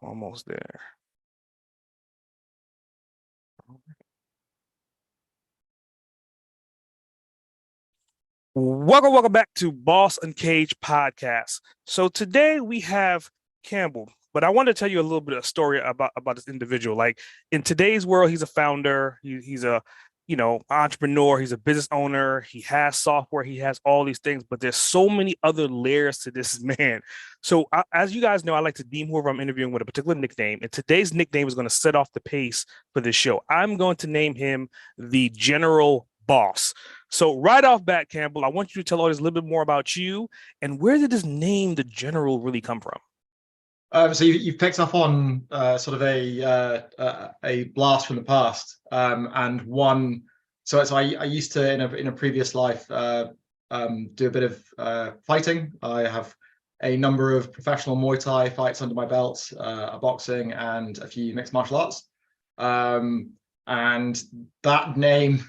Almost there. Welcome back to Boss Uncaged podcast. So today we have Campbell, but I want to tell you a little bit of story about this individual. Like in today's world, he's a founder. He's a entrepreneur. He's a business owner. He has software. He has all these things, but there's so many other layers to this man. So as you guys know, I like to deem whoever I'm interviewing with a particular nickname, and today's nickname is going to set off the pace for this show. I'm going to name him the General Boss. So right off bat, Campbell, I want you to tell us a little bit more about you and where did this name, the General, really come from? So you've picked up on sort of a blast from the past, and one. So I used to in a previous life do a bit of fighting. I have a number of professional Muay Thai fights under my belt, a boxing, and a few mixed martial arts. And that name,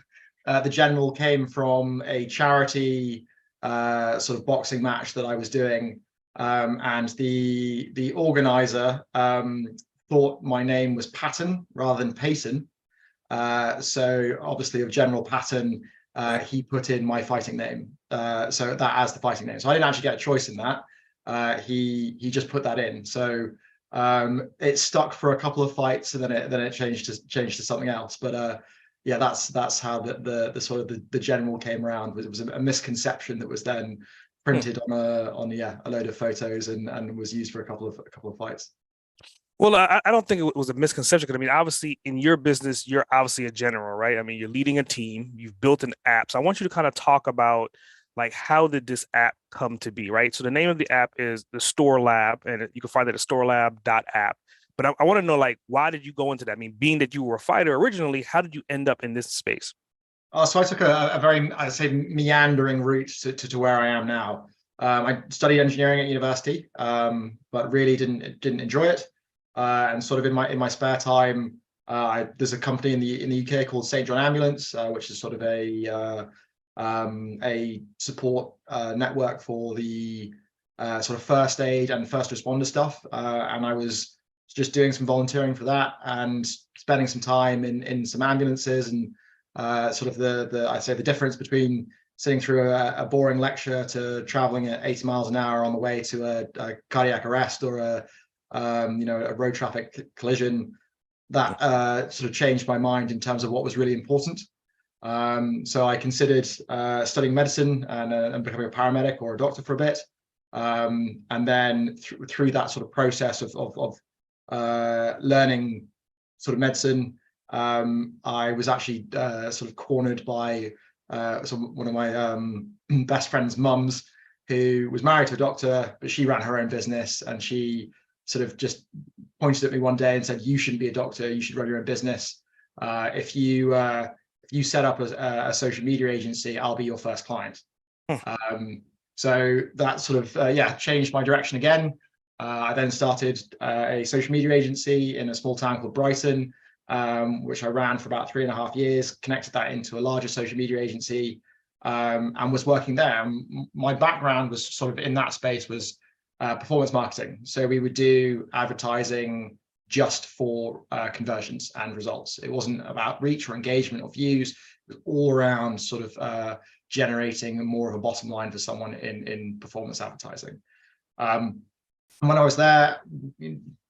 the General, came from a charity sort of boxing match that I was doing. And the organizer thought my name was Paton rather than Paton. So obviously of General Paton, he put in my fighting name. So that as the fighting name. So I didn't actually get a choice in that. He just put that in. So it stuck for a couple of fights, and then it changed to something else. But yeah, that's how the sort of the General came around. It was a misconception that was then printed on a load of photos and was used for a couple of fights. Well, I don't think it was a misconception, because I mean, obviously in your business, you're obviously a general, right? I mean, you're leading a team, you've built an app. So I want you to kind of talk about like how did this app come to be, right? So the name of the app is the Store Lab, and you can find it at storelab.app. But I want to know, like, why did you go into that? I mean, being that you were a fighter originally, how did you end up in this space? So I took a very, I'd say, meandering route to where I am now. I studied engineering at university, but really didn't enjoy it. And sort of in my spare time, there's a company in the UK called St. John Ambulance, which is sort of a support network for the sort of first aid and first responder stuff. And I was just doing some volunteering for that and spending some time in some ambulances, and sort of I'd say the difference between sitting through a boring lecture to traveling at 80 miles an hour on the way to a cardiac arrest or a road traffic collision, that sort of changed my mind in terms of what was really important. So I considered studying medicine and becoming a paramedic or a doctor for a bit. And then through that sort of process of learning sort of medicine, I was actually sort of cornered by one of my best friend's mums, who was married to a doctor, but she ran her own business, and she sort of just pointed at me one day and said, "You shouldn't be a doctor. You should run your own business. If you set up a social media agency, I'll be your first client." So that sort of changed my direction again. I then started a social media agency in a small town called Brighton, which I ran for about 3.5 years, connected that into a larger social media agency, and was working there. My background was sort of in that space was performance marketing. So we would do advertising just for conversions and results. It wasn't about reach or engagement or views. It was all around sort of generating more of a bottom line for someone in performance advertising. And when I was there,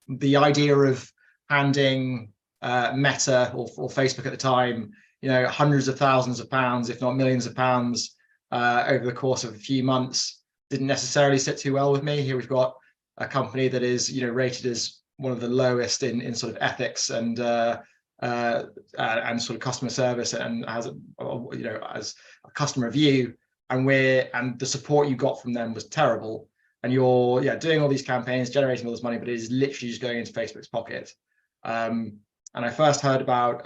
the idea of handing Meta or Facebook at the time, hundreds of thousands of pounds, if not millions of pounds, over the course of a few months, didn't necessarily sit too well with me. Here we've got a company that is, rated as one of the lowest in sort of ethics and sort of customer service, and has as a customer review, and the support you got from them was terrible. And you're doing all these campaigns, generating all this money, but it is literally just going into Facebook's pocket. And I first heard about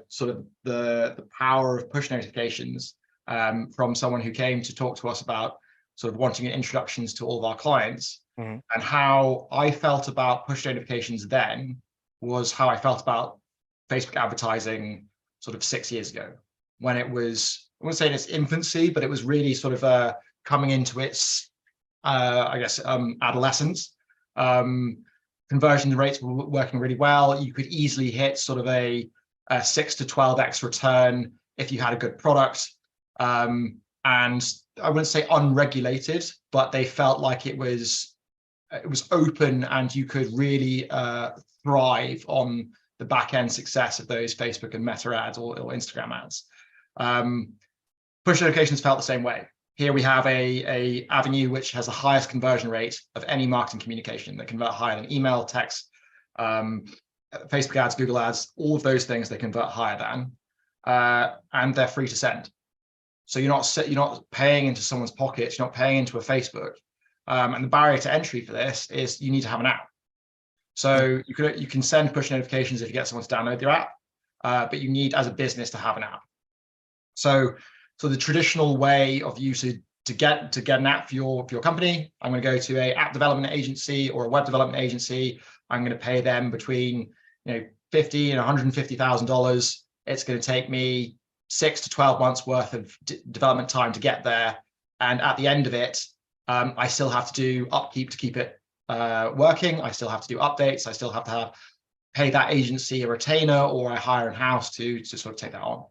sort of the power of push notifications from someone who came to talk to us about sort of wanting introductions to all of our clients. Mm-hmm. And how I felt about push notifications then was how I felt about Facebook advertising sort of 6 years ago, when it was, I wouldn't say in its infancy, but it was really sort of coming into its adolescence. conversion rates were working really well. You could easily hit sort of a 6 to 12x return if you had a good product. And I wouldn't say unregulated, but they felt like it was open and you could really thrive on the back end success of those Facebook and Meta ads or Instagram ads. Push notifications felt the same way. Here we have a avenue which has the highest conversion rate of any marketing communication that convert higher than email, text, Facebook ads, Google ads, all of those things they convert higher than, and they're free to send. So you're not paying into someone's pockets, you're not paying into a Facebook. And the barrier to entry for this is you need to have an app. So you can send push notifications if you get someone to download your app, but you need as a business to have an app. So the traditional way of you to get an app for your company, I'm going to go to a app development agency or a web development agency. I'm going to pay them between $50,000 and $150,000. It's going to take me 6 to 12 months worth of development time to get there, and at the end of it, I still have to do upkeep to keep it working. I still have to do updates. I still have to pay that agency a retainer, or I hire in-house to sort of take that on.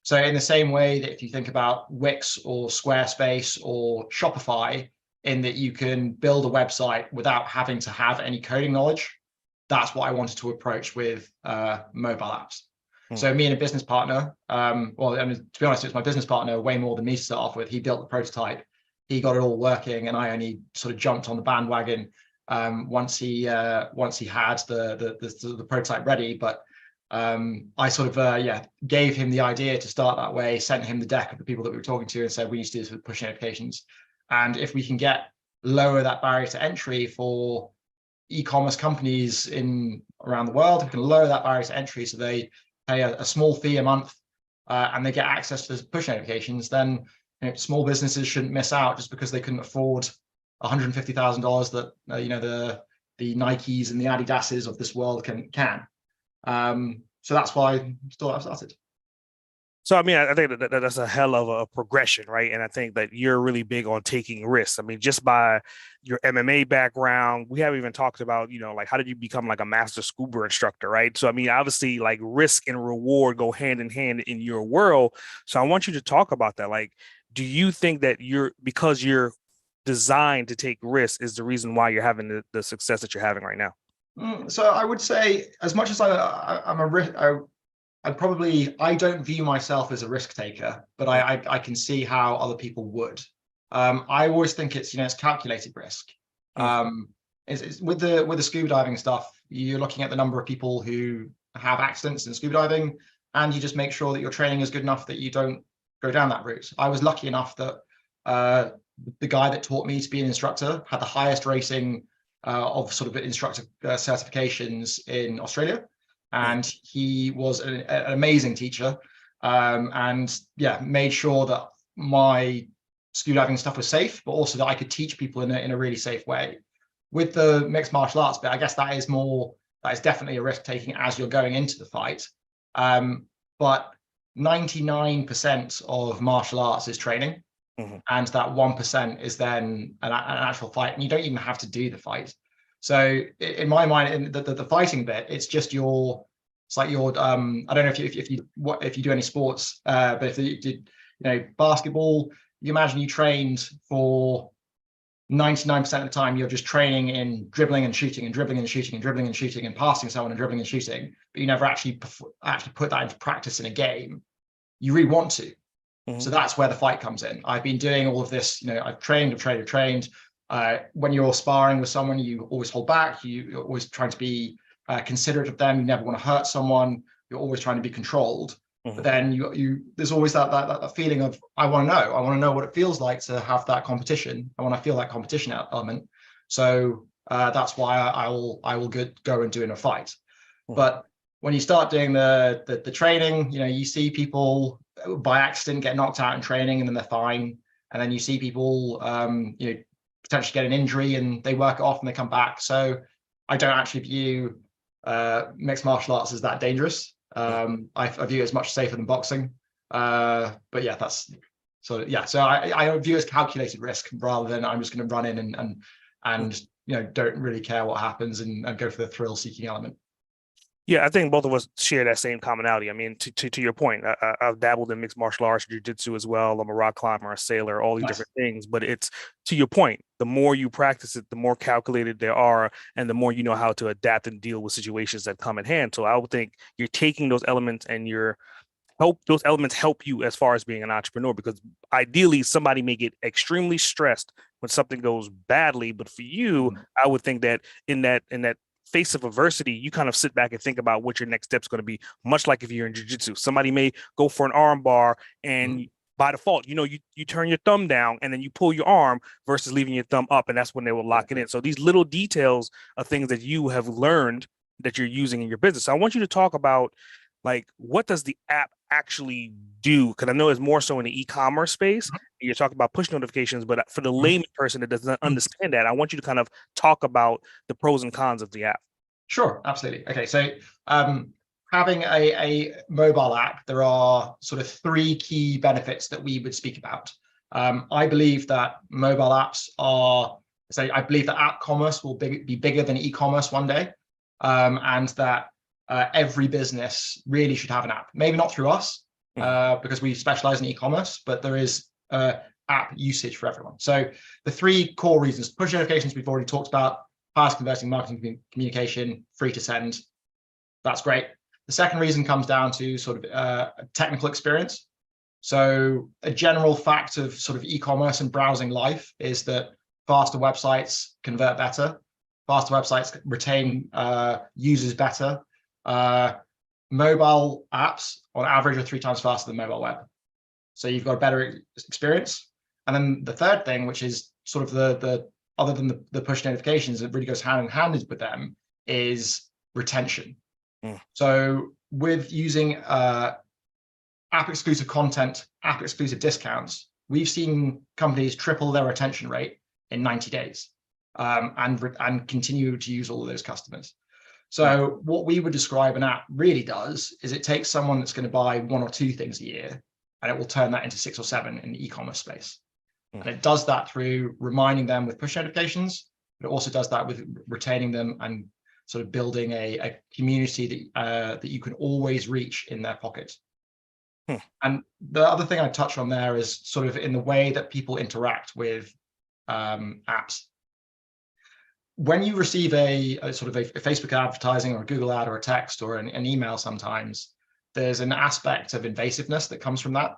So in the same way that if you think about Wix or Squarespace or Shopify, in that you can build a website without having to have any coding knowledge, that's what I wanted to approach with mobile apps. So me and a business partner, well, I mean, to be honest, it's my business partner way more than me to start off with. He built the prototype, he got it all working, and I only sort of jumped on the bandwagon once he had the prototype ready. But I sort of gave him the idea to start that way, sent him the deck of the people that we were talking to, and said we need to do this with push notifications. And if we can lower that barrier to entry for e-commerce companies around the world, we can lower that barrier to entry so they pay a small fee a month and they get access to push notifications, then small businesses shouldn't miss out just because they couldn't afford $150,000 that the Nikes and the Adidases of this world can. So that's why Storelab started. So, I mean, I think that's a hell of a progression, right? And I think that you're really big on taking risks. I mean, just by your MMA background, we haven't even talked about, like, how did you become like a master scuba instructor, right? So, I mean, obviously, like, risk and reward go hand in hand in your world. So I want you to talk about that. Like, do you think that because you're designed to take risks is the reason why you're having the success that you're having right now? So I would say, as much as I'm a risk, I don't view myself as a risk taker, but I can see how other people would. I always think it's calculated risk. It's with the scuba diving stuff, you're looking at the number of people who have accidents in scuba diving, and you just make sure that your training is good enough that you don't go down that route. I was lucky enough that the guy that taught me to be an instructor had the highest rating of sort of instructor certifications in Australia. And he was an amazing teacher, and made sure that my scuba diving stuff was safe, but also that I could teach people in a really safe way. With the mixed martial arts bit, I guess that is definitely a risk taking as you're going into the fight. But 99% of martial arts is training. And that 1% is then an actual fight, and you don't even have to do the fight. So in my mind, in the fighting bit, it's just I don't know if you do any sports, but if you did, basketball, you imagine you trained for 99% of the time, you're just training in dribbling and shooting and dribbling and shooting and dribbling and shooting and passing someone and dribbling and shooting, but you never actually put that into practice in a game. You really want to. So that's where the fight comes in. I've been doing all of this, I've trained. When you're sparring with someone, you always hold back. You're always trying to be considerate of them. You never want to hurt someone. You're always trying to be controlled. But then there's always that feeling of, I want to know what it feels like to have that competition. I want to feel that competition element. So that's why I will go and do in a fight. But when you start doing the training, you see people by accident get knocked out in training and then they're fine. And then you see people, potentially get an injury and they work it off and they come back. So I don't actually view mixed martial arts as that dangerous. I view it as much safer than boxing. But yeah, that's sort of, so I view it as calculated risk rather than I'm just going to run in and don't really care what happens and go for the thrill-seeking element. Yeah, I think both of us share that same commonality. I mean, to your point, I've dabbled in mixed martial arts, jiu-jitsu as well. I'm a rock climber, a sailor, all these Nice. different things. But it's to your point, the more you practice it, the more calculated they are, and the more you know how to adapt and deal with situations that come at hand. So I would think you're taking those elements and those elements help you as far as being an entrepreneur, because ideally somebody may get extremely stressed when something goes badly, but for you, I would think that in that face of adversity, you kind of sit back and think about what your next step's going to be, much like if you're in jiu-jitsu. Somebody may go for an arm bar and by default, you turn your thumb down and then you pull your arm versus leaving your thumb up, and that's when they will lock it in. So these little details are things that you have learned that you're using in your business. So I want you to talk about, like, what does the app actually do? Because I know it's more so in the e-commerce space. You're talking about push notifications, but for the layman person that doesn't understand that, I want you to kind of talk about the pros and cons of the app. Sure, absolutely. Okay, so having a mobile app, there are sort of three key benefits that we would speak about. I believe that mobile apps I believe that app commerce will be bigger than e-commerce one day, and that every business really should have an app. Maybe not through us, because we specialize in e-commerce, but there is app usage for everyone. So the three core reasons: push notifications, we've already talked about; fast converting marketing communication, free to send. That's great. The second reason comes down to sort of technical experience. So a general fact of sort of e-commerce and browsing life is that faster websites convert better, faster websites retain users better. Mobile apps on average are 3 times faster than mobile web. So you've got a better experience. And then the third thing, which is sort of the other than the push notifications, it really goes hand in hand with them, is retention. So with using app exclusive content, app exclusive discounts, we've seen companies triple their retention rate in 90 days, and continue to use all of those customers. So what we would describe an app really does is it takes someone that's going to buy 1 or 2 things a year, and it will turn that into 6 or 7 in the e-commerce space. And it does that through reminding them with push notifications, but it also does that with retaining them and sort of building a community that you can always reach in their pocket. And the other thing I touch on there is sort of in the way that people interact with apps. When you receive a sort of a Facebook advertising or a Google ad or a text or an email, sometimes there's an aspect of invasiveness that comes from that.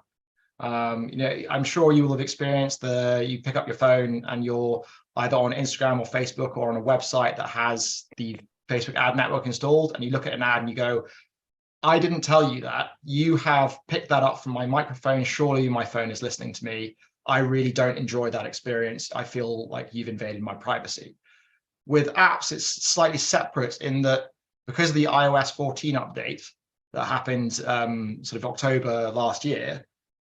I'm sure you will have experienced you pick up your phone and you're either on Instagram or Facebook or on a website that has the Facebook ad network installed, and you look at an ad and you go, I didn't tell you that. You have picked that up from my microphone. Surely my phone is listening to me. I really don't enjoy that experience. I feel like you've invaded my privacy. With apps, it's slightly separate in that because of the iOS 14 update that happened sort of October last year,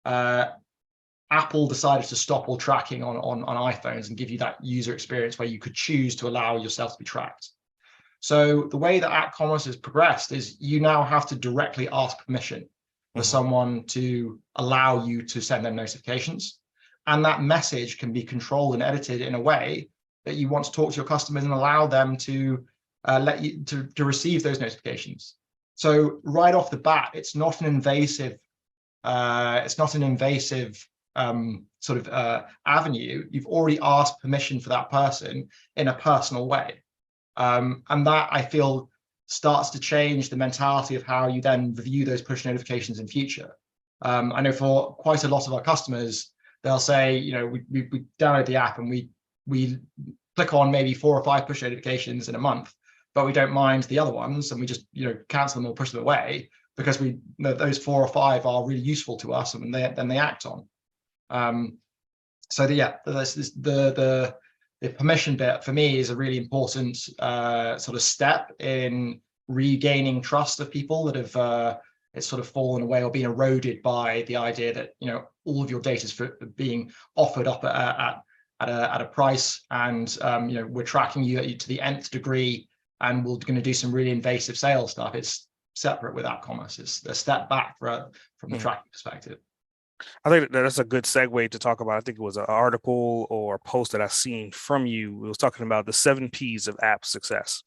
Apple decided to stop all tracking on iPhones and give you that user experience where you could choose to allow yourself to be tracked. So the way that app commerce has progressed is you now have to directly ask permission for someone to allow you to send them notifications. And that message can be controlled and edited in a way that you want to talk to your customers and allow them to let you to receive those notifications. So right off the bat, it's not an invasive sort of avenue. You've already asked permission for that person in a personal way. And that, I feel, starts to change the mentality of how you then view those push notifications in future. I know for quite a lot of our customers, they'll say, we download the app and we click on maybe 4 or 5 push notifications in a month, but we don't mind the other ones, and we just cancel them or push them away because we know those 4 or 5 are really useful to us, and then they act on. The permission bit for me is a really important sort of step in regaining trust of people that have it's sort of fallen away or been eroded by the idea that all of your data is being offered up at a price, and we're tracking you to the nth degree, and we're going to do some really invasive sales stuff. It's separate with app commerce. It's a step back from the tracking perspective. I think that's a good segue to talk about. I think it was an article or a post that I seen from you. It was talking about the 7 P's of app success.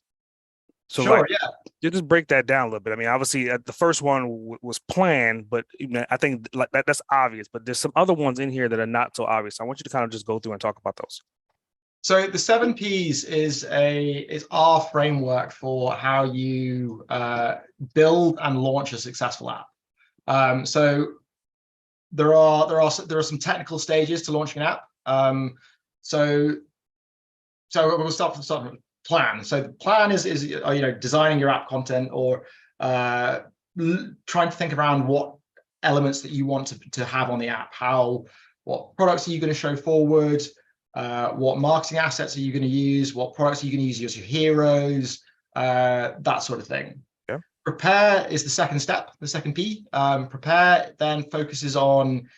So like, Sure, yeah. you just break that down a little bit. I mean, obviously, the first one was planned, but I think like that's obvious. But there's some other ones in here that are not so obvious. I want you to kind of just go through and talk about those. So the 7 Ps is our framework for how you build and launch a successful app. So there are some technical stages to launching an app. So we'll start from the plan. So the plan is designing your app content, or trying to think around what elements that you want to have on the app. What products are you going to show forward? What marketing assets are you going to use? What products are you going to use as your heroes? That sort of thing. Yeah. Prepare is the second step, the second P. Prepare then focuses on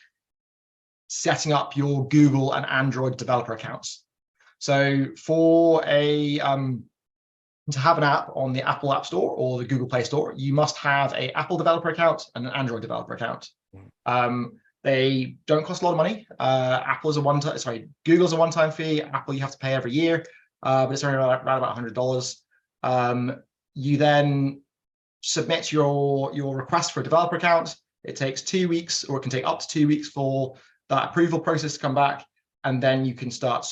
setting up your Google and Android developer accounts. So for to have an app on the Apple App Store or the Google Play Store, you must have an Apple developer account and an Android developer account. They don't cost a lot of money. Google's a one-time fee. Apple you have to pay every year, but it's only around about $100. You then submit your request for a developer account. It takes 2 weeks, or it can take up to 2 weeks for that approval process to come back, and then you can start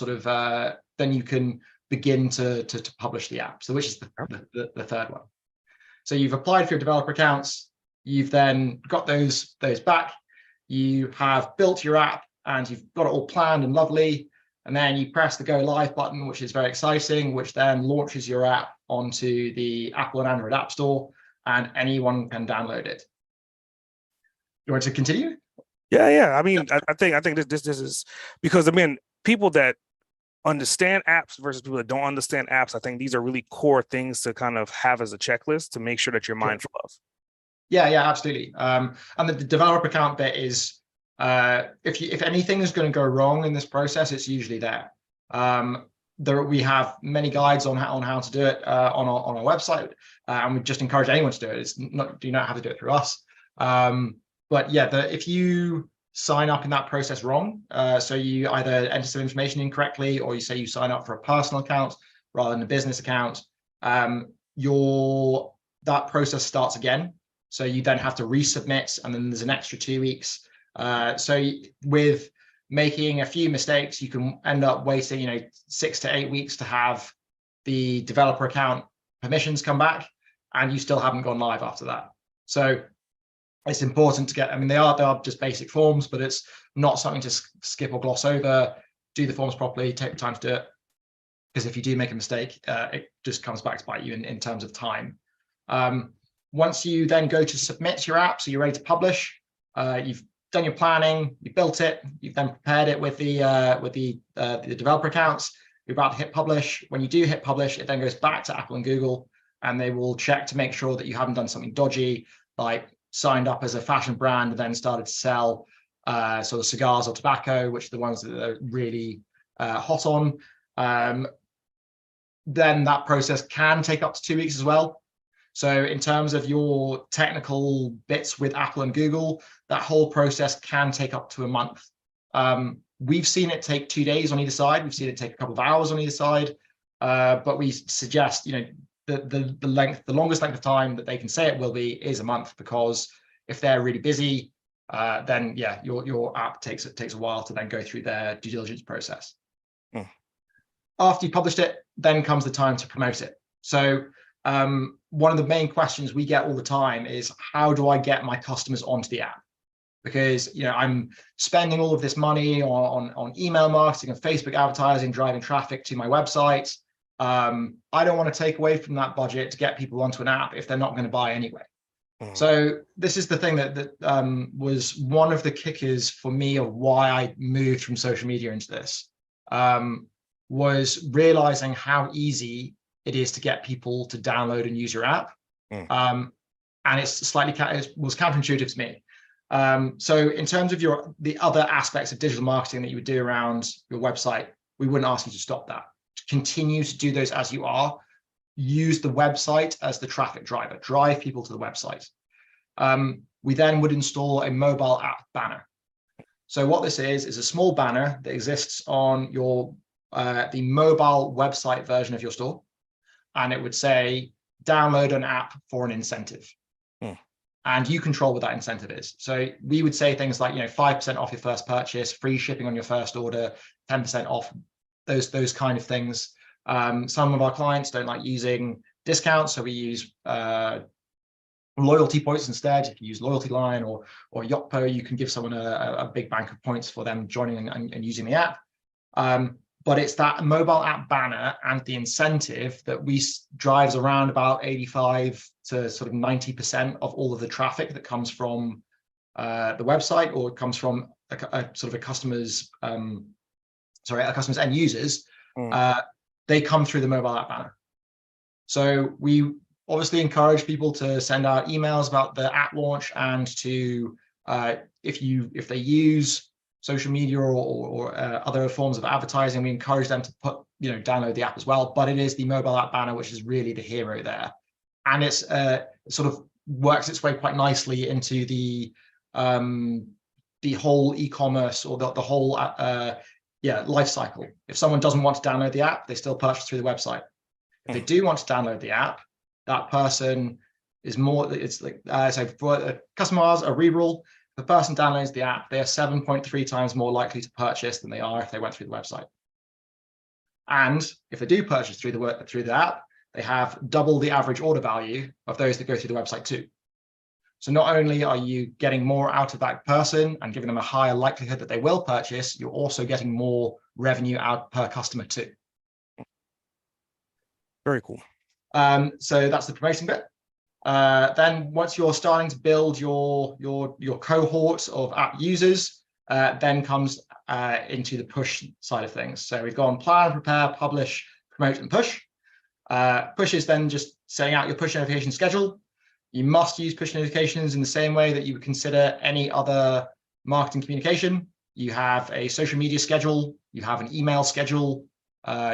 then you can begin to publish the app. So which is the third one. So you've applied for your developer accounts. You've then got those back. You have built your app and you've got it all planned and lovely. And then you press the go live button, which is very exciting, which then launches your app onto the Apple and Android App Store, and anyone can download it. You want to continue? Yeah. I mean, I think this is because, I mean, people that understand apps versus people that don't understand apps, I think these are really core things to kind of have as a checklist to make sure that you're mindful of. Yeah, absolutely. And the developer account bit is, if anything is going to go wrong in this process, it's usually there. We have many guides on how to do it on our website, and we just encourage anyone to do it. Do not have to do it through us. But yeah, if you sign up in that process wrong, so you either enter some information incorrectly, or you say you sign up for a personal account rather than a business account, that process starts again. So you then have to resubmit, and then there's an extra 2 weeks. So with making a few mistakes, you can end up waiting, 6 to 8 weeks to have the developer account permissions come back, and you still haven't gone live after that. So it's important to get, I mean, they are just basic forms, but it's not something to skip or gloss over. Do the forms properly, take the time to do it, because if you do make a mistake, it just comes back to bite you in terms of time. Once you then go to submit your app, so you're ready to publish, you've done your planning, you built it, you've then prepared it with the developer accounts, you're about to hit publish. When you do hit publish, it then goes back to Apple and Google, and they will check to make sure that you haven't done something dodgy, like signed up as a fashion brand and then started to sell sort of cigars or tobacco, which are the ones that are really hot on. Then that process can take up to 2 weeks as well. So in terms of your technical bits with Apple and Google, that whole process can take up to a month. We've seen it take 2 days on either side. We've seen it take a couple of hours on either side. But we suggest, the longest length of time that they can say it will be is a month, because if they're really busy, then yeah, your app takes a while to then go through their due diligence process. After you published it, then comes the time to promote it. So one of the main questions we get all the time is, how do I get my customers onto the app? Because I'm spending all of this money on email marketing and Facebook advertising, driving traffic to my website. I don't want to take away from that budget to get people onto an app if they're not going to buy anyway. So this is the thing that was one of the kickers for me of why I moved from social media into this, was realizing how easy it is to get people to download and use your app. And it was counterintuitive to me. So in terms of the other aspects of digital marketing that you would do around your website, we wouldn't ask you to stop that. Continue to do those as you are. Use the website as the traffic driver. Drive people to the website. We then would install a mobile app banner. So what this is a small banner that exists on your the mobile website version of your store, and it would say, download an app for an incentive. And you control what that incentive is. So we would say things like, 5% off your first purchase, free shipping on your first order, 10% off, those kind of things. Some of our clients don't like using discounts, so we use loyalty points instead. If you use Loyalty Line or Yotpo, you can give someone a big bank of points for them joining and using the app. But it's that mobile app banner and the incentive that drives around about 85 to sort of 90% of all of the traffic that comes from the website, or comes from a sort of a customer's end users. They come through the mobile app banner. So we obviously encourage people to send out emails about the app launch, and to if they use social media or other forms of advertising, we encourage them to download the app as well. But it is the mobile app banner which is really the hero there, and it's sort of works its way quite nicely into the whole e-commerce, or the whole life cycle. If someone doesn't want to download the app, they still purchase through the website. If they do want to download the app, that person is more. It's like so for customers, a re-rule. The person downloads the app, they are 7.3 times more likely to purchase than they are if they went through the website. And if they do purchase through the app, they have double the average order value of those that go through the website too. So not only are you getting more out of that person and giving them a higher likelihood that they will purchase, you're also getting more revenue out per customer too. Very cool. So that's the promotion bit. Then once you're starting to build your cohort of app users, then comes into the push side of things. So we've gone plan, prepare, publish, promote, and push. Push is then just setting out your push notification schedule. You must use push notifications in the same way that you would consider any other marketing communication. You have a social media schedule, you have an email schedule,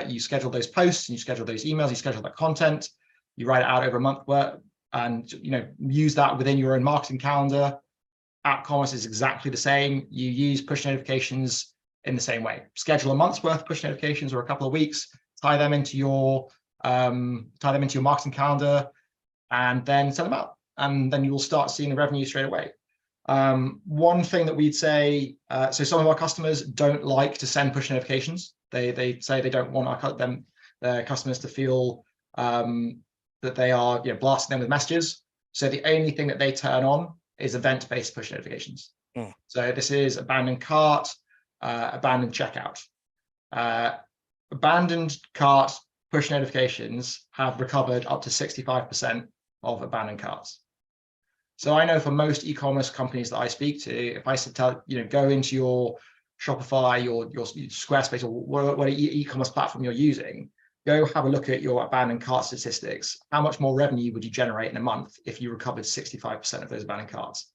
you schedule those posts, and you schedule those emails, you schedule that content, you write it out over a month worth, and use that within your own marketing calendar. App commerce is exactly the same. You use push notifications in the same way. Schedule a month's worth of push notifications or a couple of weeks, tie them into your marketing calendar, and then send them out. And then you will start seeing the revenue straight away. One thing that we'd say, so some of our customers don't like to send push notifications. They say they don't want their customers to feel that they are blasting them with messages. So the only thing that they turn on is event-based push notifications. So this is abandoned cart, abandoned checkout. Abandoned cart push notifications have recovered up to 65% of abandoned carts. So I know for most e-commerce companies that I speak to, if I tell go into your Shopify, your Squarespace, or what e-commerce platform you're using, go have a look at your abandoned cart statistics. How much more revenue would you generate in a month if you recovered 65% of those abandoned carts?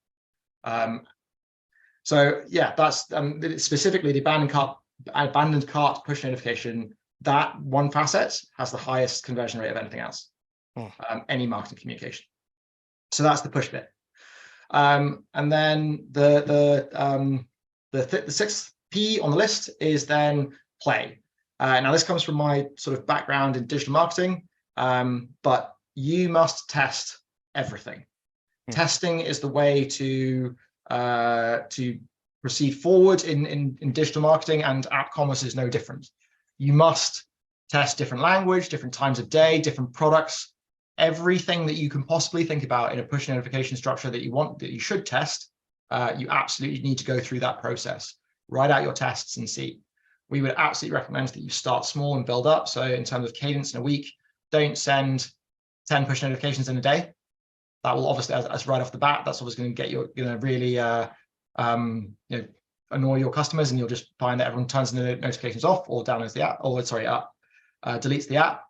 So yeah, that's specifically the abandoned cart push notification. That one facet has the highest conversion rate of anything else, any marketing communication. So that's the push bit. And then the sixth P on the list is then play. Now this comes from my sort of background in digital marketing, but you must test everything. Testing is the way to proceed forward in digital marketing, and app commerce is no different. You must test different language, different times of day, different products, everything that you can possibly think about in a push notification structure that you should test. You absolutely need to go through that process. Write out your tests and see. We would absolutely recommend that you start small and build up. So in terms of cadence in a week, don't send 10 push notifications in a day. That will obviously, as right off the bat, that's always going to get you, really annoy your customers, and you'll just find that everyone turns the notifications off or downloads the app, or deletes the app.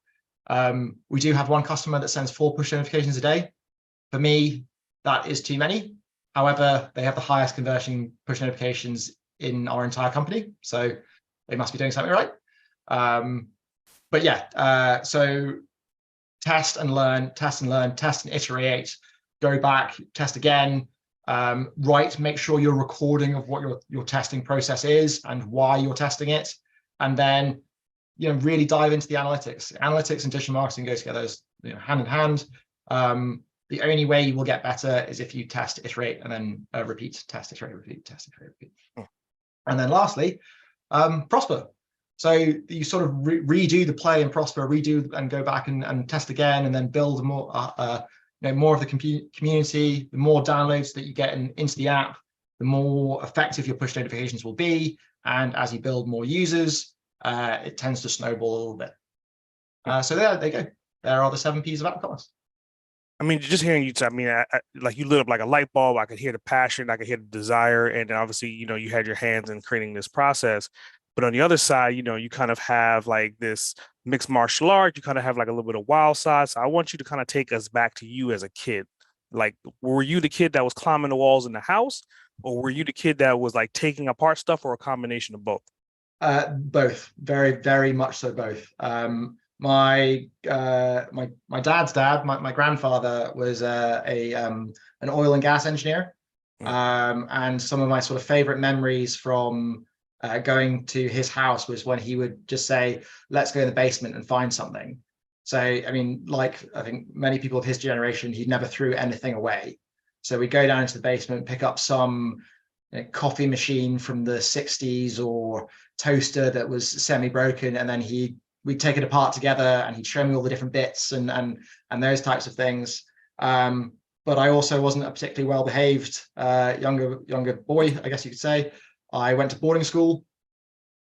We do have one customer that sends 4 push notifications a day. For me, that is too many. However, they have the highest conversion push notifications in our entire company, so they must be doing something right. But yeah, so test and learn, test and learn, test and iterate, go back, test again. make sure you're recording of what your testing process is and why you're testing it, and then really dive into the analytics. Analytics and digital marketing go together as hand in hand. The only way you will get better is if you test, iterate, and then repeat, test, iterate, repeat, test, iterate, repeat. And then lastly, prosper. So you sort of redo the play and prosper, redo and go back and test again, and then build more more of the community. The more downloads that you get into the app, the more effective your push notifications will be. And as you build more users, it tends to snowball a little bit. So there you go. There are the 7 Ps of app commerce. I mean, just hearing you, like you lit up like a light bulb. I could hear the passion, I could hear the desire, and then obviously, you had your hands in creating this process. But on the other side, you kind of have like this mixed martial art. You kind of have like a little bit of wild side. So I want you to kind of take us back to you as a kid. Like, were you the kid that was climbing the walls in the house, or were you the kid that was like taking apart stuff, or a combination of both? Both, very, very much so. Both. My dad's dad, my grandfather, was an oil and gas engineer, and some of my sort of favorite memories from going to his house was when he would just say, "Let's go in the basement and find something." So, I mean, like I think many people of his generation, he never threw anything away. So we'd go down into the basement, pick up some coffee machine from the 60s or toaster that was semi-broken, and then we'd take it apart together, and he'd show me all the different bits and those types of things. But I also wasn't a particularly well-behaved younger boy, I guess you could say. I went to boarding school,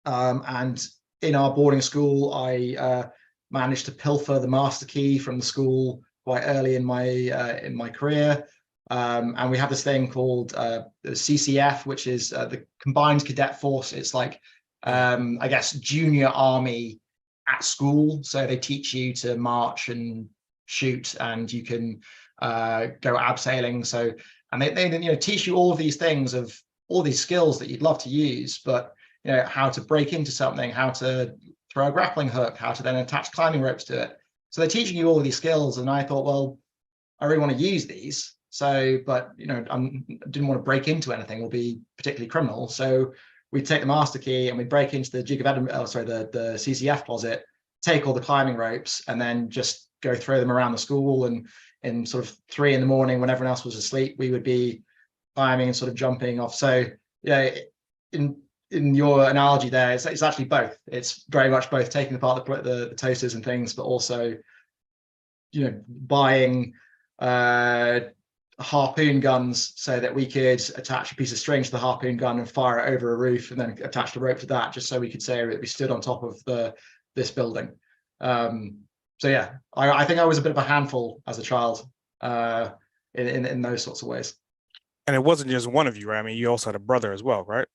and in our boarding school, I managed to pilfer the master key from the school quite early in my career. And we have this thing called the CCF, which is the Combined Cadet Force. It's like, I guess, junior army at school. So they teach you to march and shoot, and you can go abseiling. So, and they teach you all of these things, of all these skills that you'd love to use, but how to break into something, how to throw a grappling hook, how to then attach climbing ropes to it. So they're teaching you all of these skills, and I thought, well, I really want to use these. So, but I didn't want to break into anything or be particularly criminal. So we'd take the master key and we'd break into the Duke of Edinburgh, the CCF closet, take all the climbing ropes, and then just go throw them around the school. And in sort of 3 a.m, when everyone else was asleep, we would be climbing and sort of jumping off. So in your analogy there, it's actually both. It's very much both taking apart the toasters and things, but also buying harpoon guns so that we could attach a piece of string to the harpoon gun and fire it over a roof, and then attach the rope to that, just so we could say that we stood on top of this building. So yeah, I think I was a bit of a handful as a child in those sorts of ways. And it wasn't just one of you, right? I mean, you also had a brother as well, right?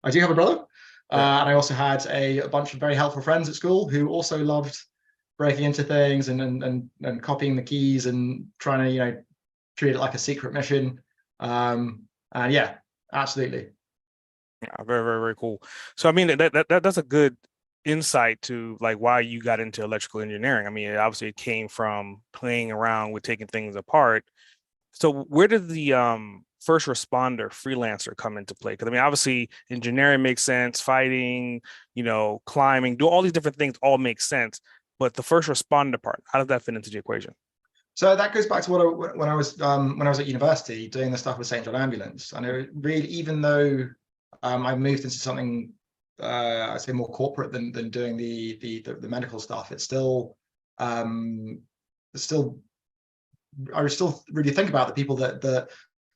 I do have a brother, and I also had a bunch of very helpful friends at school who also loved breaking into things and copying the keys and trying to treat it like a secret mission. And yeah, absolutely. Yeah, very, very, very cool. So I mean, that's a good insight to like why you got into electrical engineering. I mean, obviously it came from playing around with taking things apart. So where did the first responder freelancer come into play? Because I mean, obviously engineering makes sense, fighting, climbing, do all these different things all make sense. But the first responder part, how does that fit into the equation? So that goes back to when I was at university doing the stuff with St. John Ambulance, and it really, even though I moved into something I'd say more corporate than doing the medical stuff, it's still I was still really think about the people that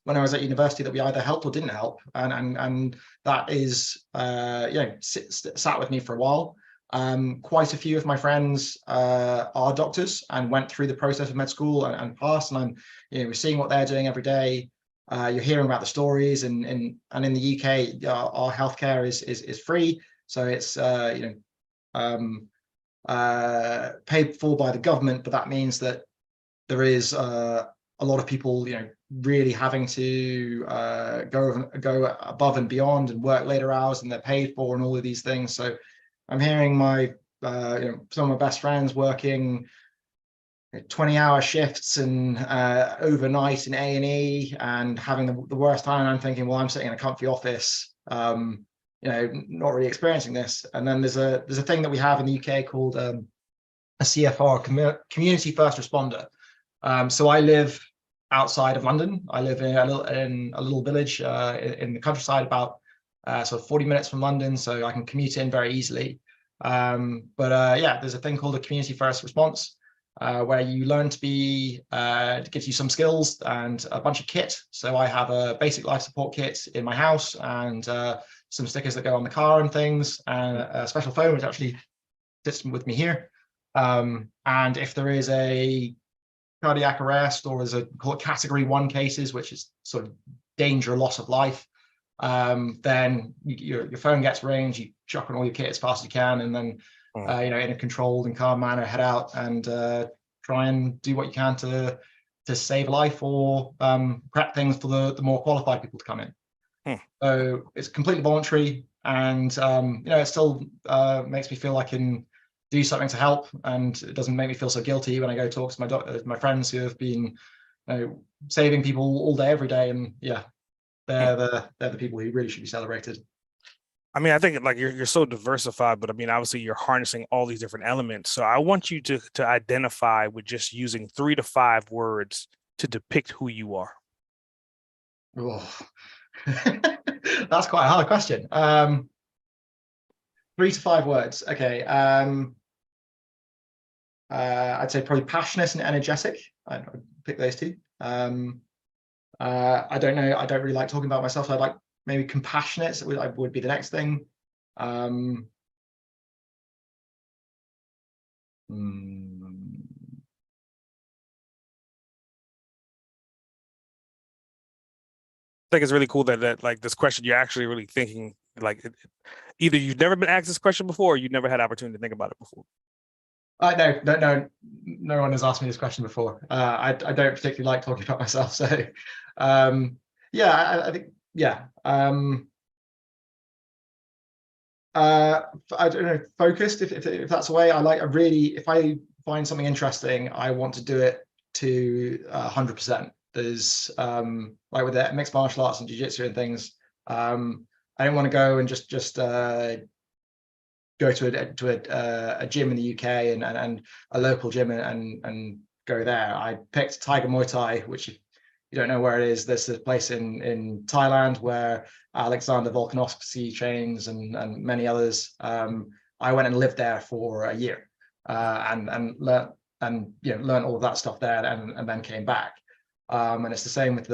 when I was at university that we either helped or didn't help, and that is sat with me for a while. Quite a few of my friends are doctors and went through the process of med school and passed, and I'm we're seeing what they're doing every day. You're hearing about the stories, and in the UK our healthcare is free, so it's paid for by the government, but that means that there is a lot of people really having to go above and beyond and work later hours, and they're paid for, and all of these things. So I'm hearing some of my best friends working 20-hour shifts and overnight in A&E and having the worst time. I'm thinking, well, I'm sitting in a comfy office, not really experiencing this. And then there's a thing that we have in the UK called a CFR, community first responder. So I live outside of London. I live in a little village in the countryside, about sort of 40 minutes from London, so I can commute in very easily. There's a thing called a community first response, where you learn to be, it gives you some skills and a bunch of kit. So I have a basic life support kit in my house and some stickers that go on the car and things, and a special phone which actually sits with me here. And if there is a cardiac arrest, or as a call it category 1 cases, which is sort of danger, loss of life, then your phone gets ringed, you chuck on all your kit as fast as you can, and then in a controlled and calm manner head out and try and do what you can to save life, or prep things for the more qualified people to come in. So it's completely voluntary, and it still makes me feel I can do something to help, and it doesn't make me feel so guilty when I go talk to my friends who have been saving people all day every day, and they're the people who really should be celebrated. I mean, I think like you're so diversified, but I mean, obviously you're harnessing all these different elements. So I want you to identify with just using 3 to 5 words to depict who you are. Oh. That's quite a hard question. 3 to 5 words. Okay. I'd say probably passionate and energetic. I'd pick those 2. I don't know. I don't really like talking about myself. So I'd like maybe compassionate would be the next thing. I think it's really cool that like this question, you're actually really thinking, like either you've never been asked this question before, or you've never had opportunity to think about it before. No one has asked me this question before. I don't particularly like talking about myself, so I think I don't know, focused, if that's a way. If I find something interesting, I want to do it to 100%. There's like with the mixed martial arts and jiu-jitsu and things, I don't want to go and just go to a gym in the UK and a local gym and go there. I picked Tiger Muay Thai, which, if you don't know where it is, there's a place in Thailand where Alexander Volkanovski trains and many others. I went and lived there for a year and learned all of that stuff there, and then came back. And it's the same with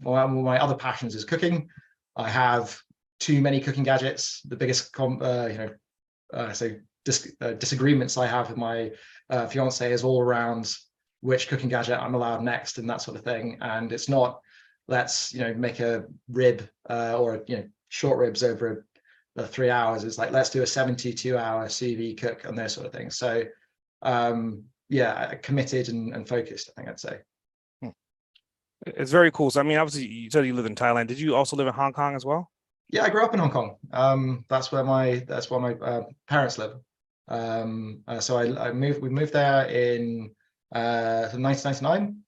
my other passions is cooking. I have too many cooking gadgets. The biggest disagreements I have with my fiance is all around which cooking gadget I'm allowed next and that sort of thing. And it's not, let's make a rib or short ribs over 3 hours. It's like, let's do a 72-hour sous vide cook and those sort of things. So committed and focused, I think I'd say. It's very cool. So I mean, obviously you said you live in Thailand. Did you also live in Hong Kong as well? Yeah, I grew up in Hong Kong. That's where my parents live. So we moved there in 1999,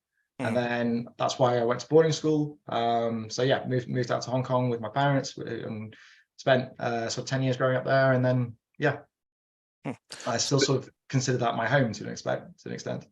and then that's why I went to boarding school. Moved out to Hong Kong with my parents and spent sort of 10 years growing up there, and then I still sort of consider that my home to an extent.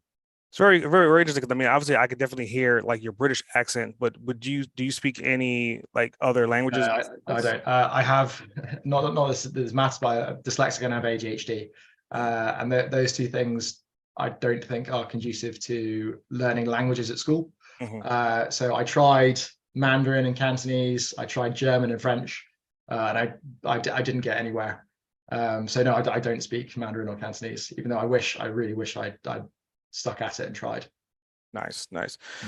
It's very, very, very interesting. I mean, obviously, I could definitely hear like your British accent, but do you speak any like other languages? I don't. I have not this maths, but I'm dyslexic and I have ADHD, and those 2 things I don't think are conducive to learning languages at school. So I tried Mandarin and Cantonese. I tried German and French, and I didn't get anywhere. So no, I don't speak Mandarin or Cantonese, even though I really wish I'd stuck at it and tried. Nice.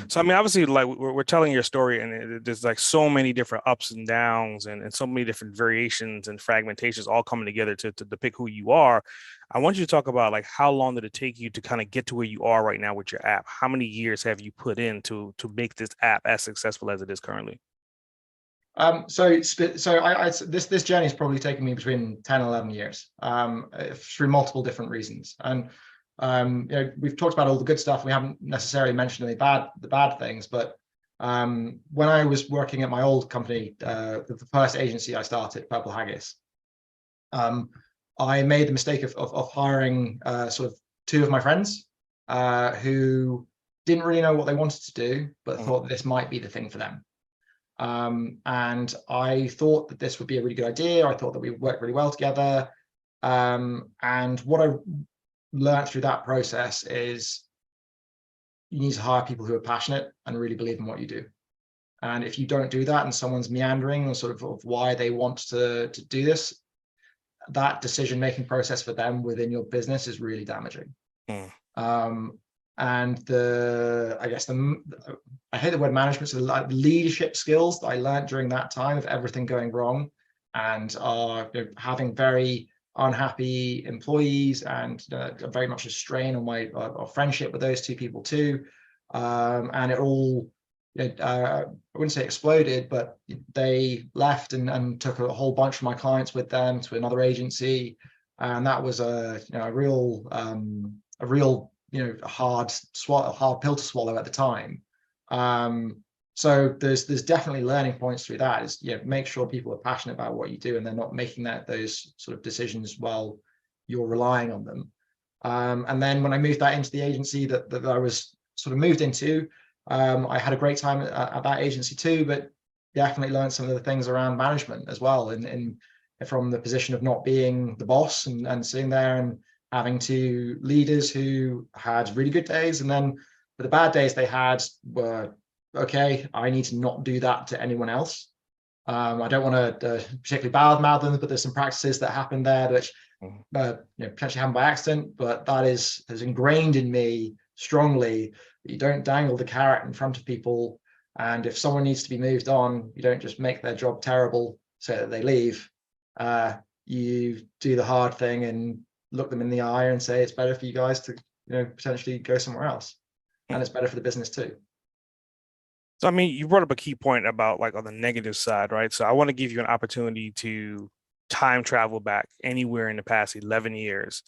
So I mean, obviously, like we're telling your story, and there's like so many different ups and downs, and so many different variations and fragmentations all coming together to depict who you are. I want you to talk about like how long did it take you to kind of get to where you are right now with your app? How many years have you put in to make this app as successful as it is currently? This journey has probably taken me between 10 and 11 years, through multiple different reasons. And We've talked about all the good stuff. We haven't necessarily mentioned the bad things, but when I was working at my old company, the first agency I started, Purple Haggis, I made the mistake of hiring sort of two of my friends who didn't really know what they wanted to do, but thought that this might be the thing for them. And I thought that this would be a really good idea. I thought that we would work really well together. And what I learned through that process is you need to hire people who are passionate and really believe in what you do. And if you don't do that and someone's meandering or sort of why they want to do this, that decision-making process for them within your business is really damaging. And I hate the word management, so the leadership skills that I learned during that time of everything going wrong and having very unhappy employees and very much a strain on my friendship with those two people too. And it all, I wouldn't say exploded, but they left and took a whole bunch of my clients with them to another agency. And that was a real hard pill to swallow at the time. So there's definitely learning points through that. Is make sure people are passionate about what you do and they're not making those sort of decisions while you're relying on them. And then when I moved that into the agency that I was sort of moved into, I had a great time at that agency too, but definitely learned some of the things around management as well, and from the position of not being the boss and sitting there and having two leaders who had really good days, and then the bad days they had were, okay, I need to not do that to anyone else. I don't want to particularly badmouth them, but there's some practices that happen there which potentially happen by accident, but that has ingrained in me strongly that you don't dangle the carrot in front of people, and if someone needs to be moved on, you don't just make their job terrible so that they leave. You do the hard thing and look them in the eye and say it's better for you guys to potentially go somewhere else, and it's better for the business too. So, I mean, you brought up a key point about like on the negative side, right? So I want to give you an opportunity to time travel back anywhere in the past 11 years.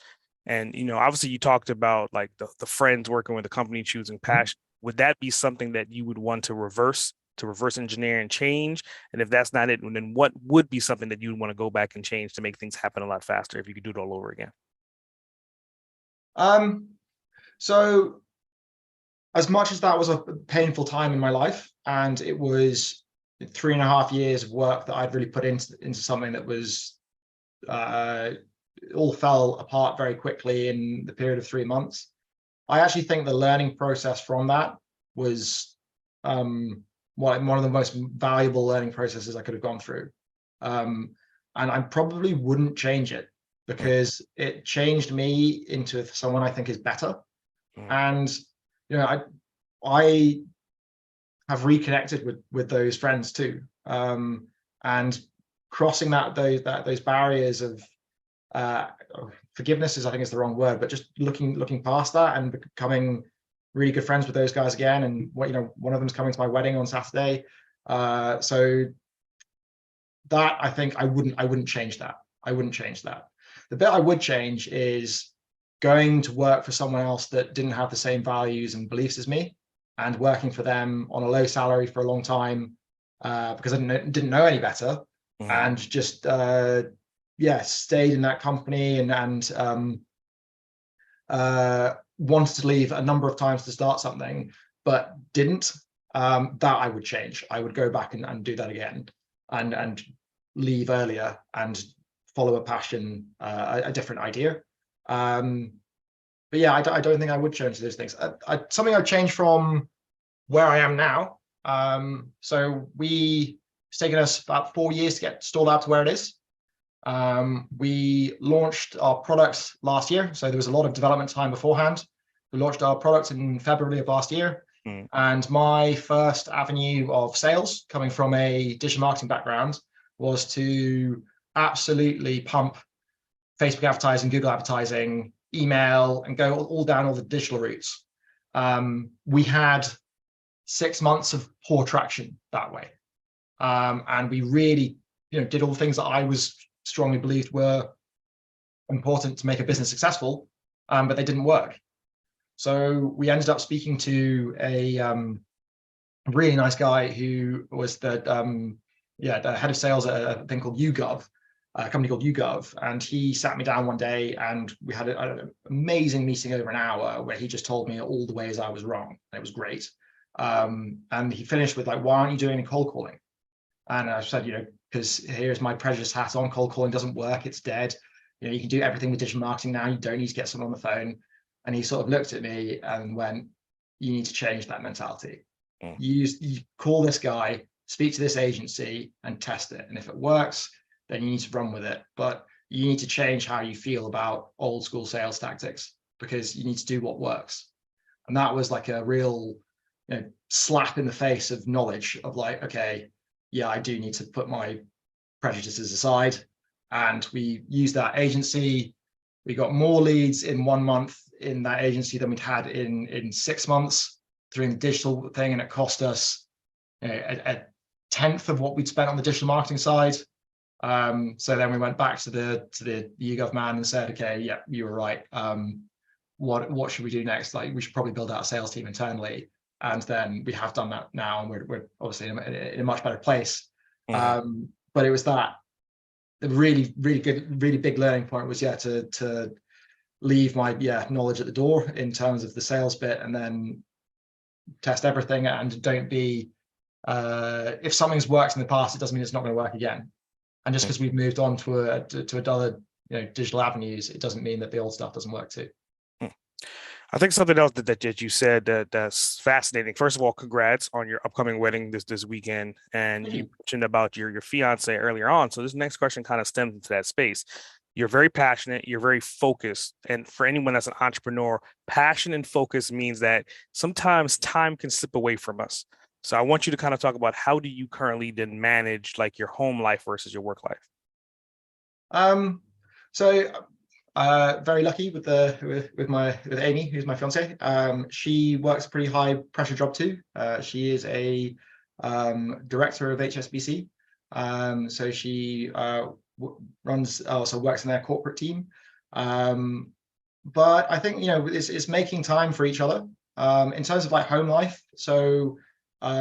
And, obviously you talked about like the friends working with the company, choosing passion. Would that be something that you would want to reverse engineer and change? And if that's not it, then what would be something that you would want to go back and change to make things happen a lot faster if you could do it all over again? So as much as that was a painful time in my life, and it was 3.5 years of work that I'd really put into something that was it all fell apart very quickly in the period of 3 months. I actually think the learning process from that was one of the most valuable learning processes I could have gone through. And I probably wouldn't change it because it changed me into someone I think is better. And I have reconnected with those friends too, and crossing those barriers of forgiveness I think is the wrong word, but just looking past that and becoming really good friends with those guys again. And one of them's coming to my wedding on Saturday, so that I think I wouldn't change that. I wouldn't change that. The bit I would change is going to work for someone else that didn't have the same values and beliefs as me, and working for them on a low salary for a long time because I didn't know any better, and just stayed in that company and wanted to leave a number of times to start something, but didn't. That I would change. I would go back and do that again, and leave earlier and follow a passion, a different idea. But yeah, I don't think I would change those things. Something I'd change from where I am now. So it's taken us about 4 years to get storelab to where it is. We launched our products last year, so there was a lot of development time beforehand. We launched our products in February of last year. And my first avenue of sales, coming from a digital marketing background, was to absolutely pump Facebook advertising, Google advertising, email, and go all down all the digital routes. We had 6 months of poor traction that way. And we really did all the things that I was strongly believed were important to make a business successful, but they didn't work. So we ended up speaking to a really nice guy who was the head of sales at a thing called YouGov, a company called YouGov, and he sat me down one day and we had an amazing meeting over an hour where he just told me all the ways I was wrong, and it was great. And he finished with like, why aren't you doing any cold calling? And I said, because here's my prejudice hat on, cold calling doesn't work, it's dead. You can do everything with digital marketing now, you don't need to get someone on the phone. And he sort of looked at me and went, you need to change that mentality. You call this guy, speak to this agency and test it. And if it works, then you need to run with it. But you need to change how you feel about old school sales tactics, because you need to do what works. And that was like a real slap in the face of knowledge of like, okay, yeah, I do need to put my prejudices aside. And we used that agency. We got more leads in 1 month in that agency than we'd had in 6 months through the digital thing, and it cost us a tenth of what we'd spent on the digital marketing side. So then we went back to the YouGov man and said, okay, yeah, you were right. What should we do next? Like, we should probably build out a sales team internally. And then we have done that now, and we're obviously in a much better place. But it was that the really good, really big learning point was to leave my knowledge at the door in terms of the sales bit, and then test everything. And don't be if something's worked in the past, it doesn't mean it's not going to work again. And just because we've moved on to other digital avenues, it doesn't mean that the old stuff doesn't work too. I think something else that you said that's fascinating. First of all, congrats on your upcoming wedding this weekend. And you mentioned about your fiance earlier on. So this next question kind of stems into that space. You're very passionate, you're very focused. And for anyone that's an entrepreneur, passion and focus means that sometimes time can slip away from us. So I want you to kind of talk about, how do you currently then manage like your home life versus your work life? Very lucky with Amy, who's my fiance. She works a pretty high pressure job too. She is a director of HSBC. So she works in their corporate team. But I think it's making time for each other. In terms of like home life, so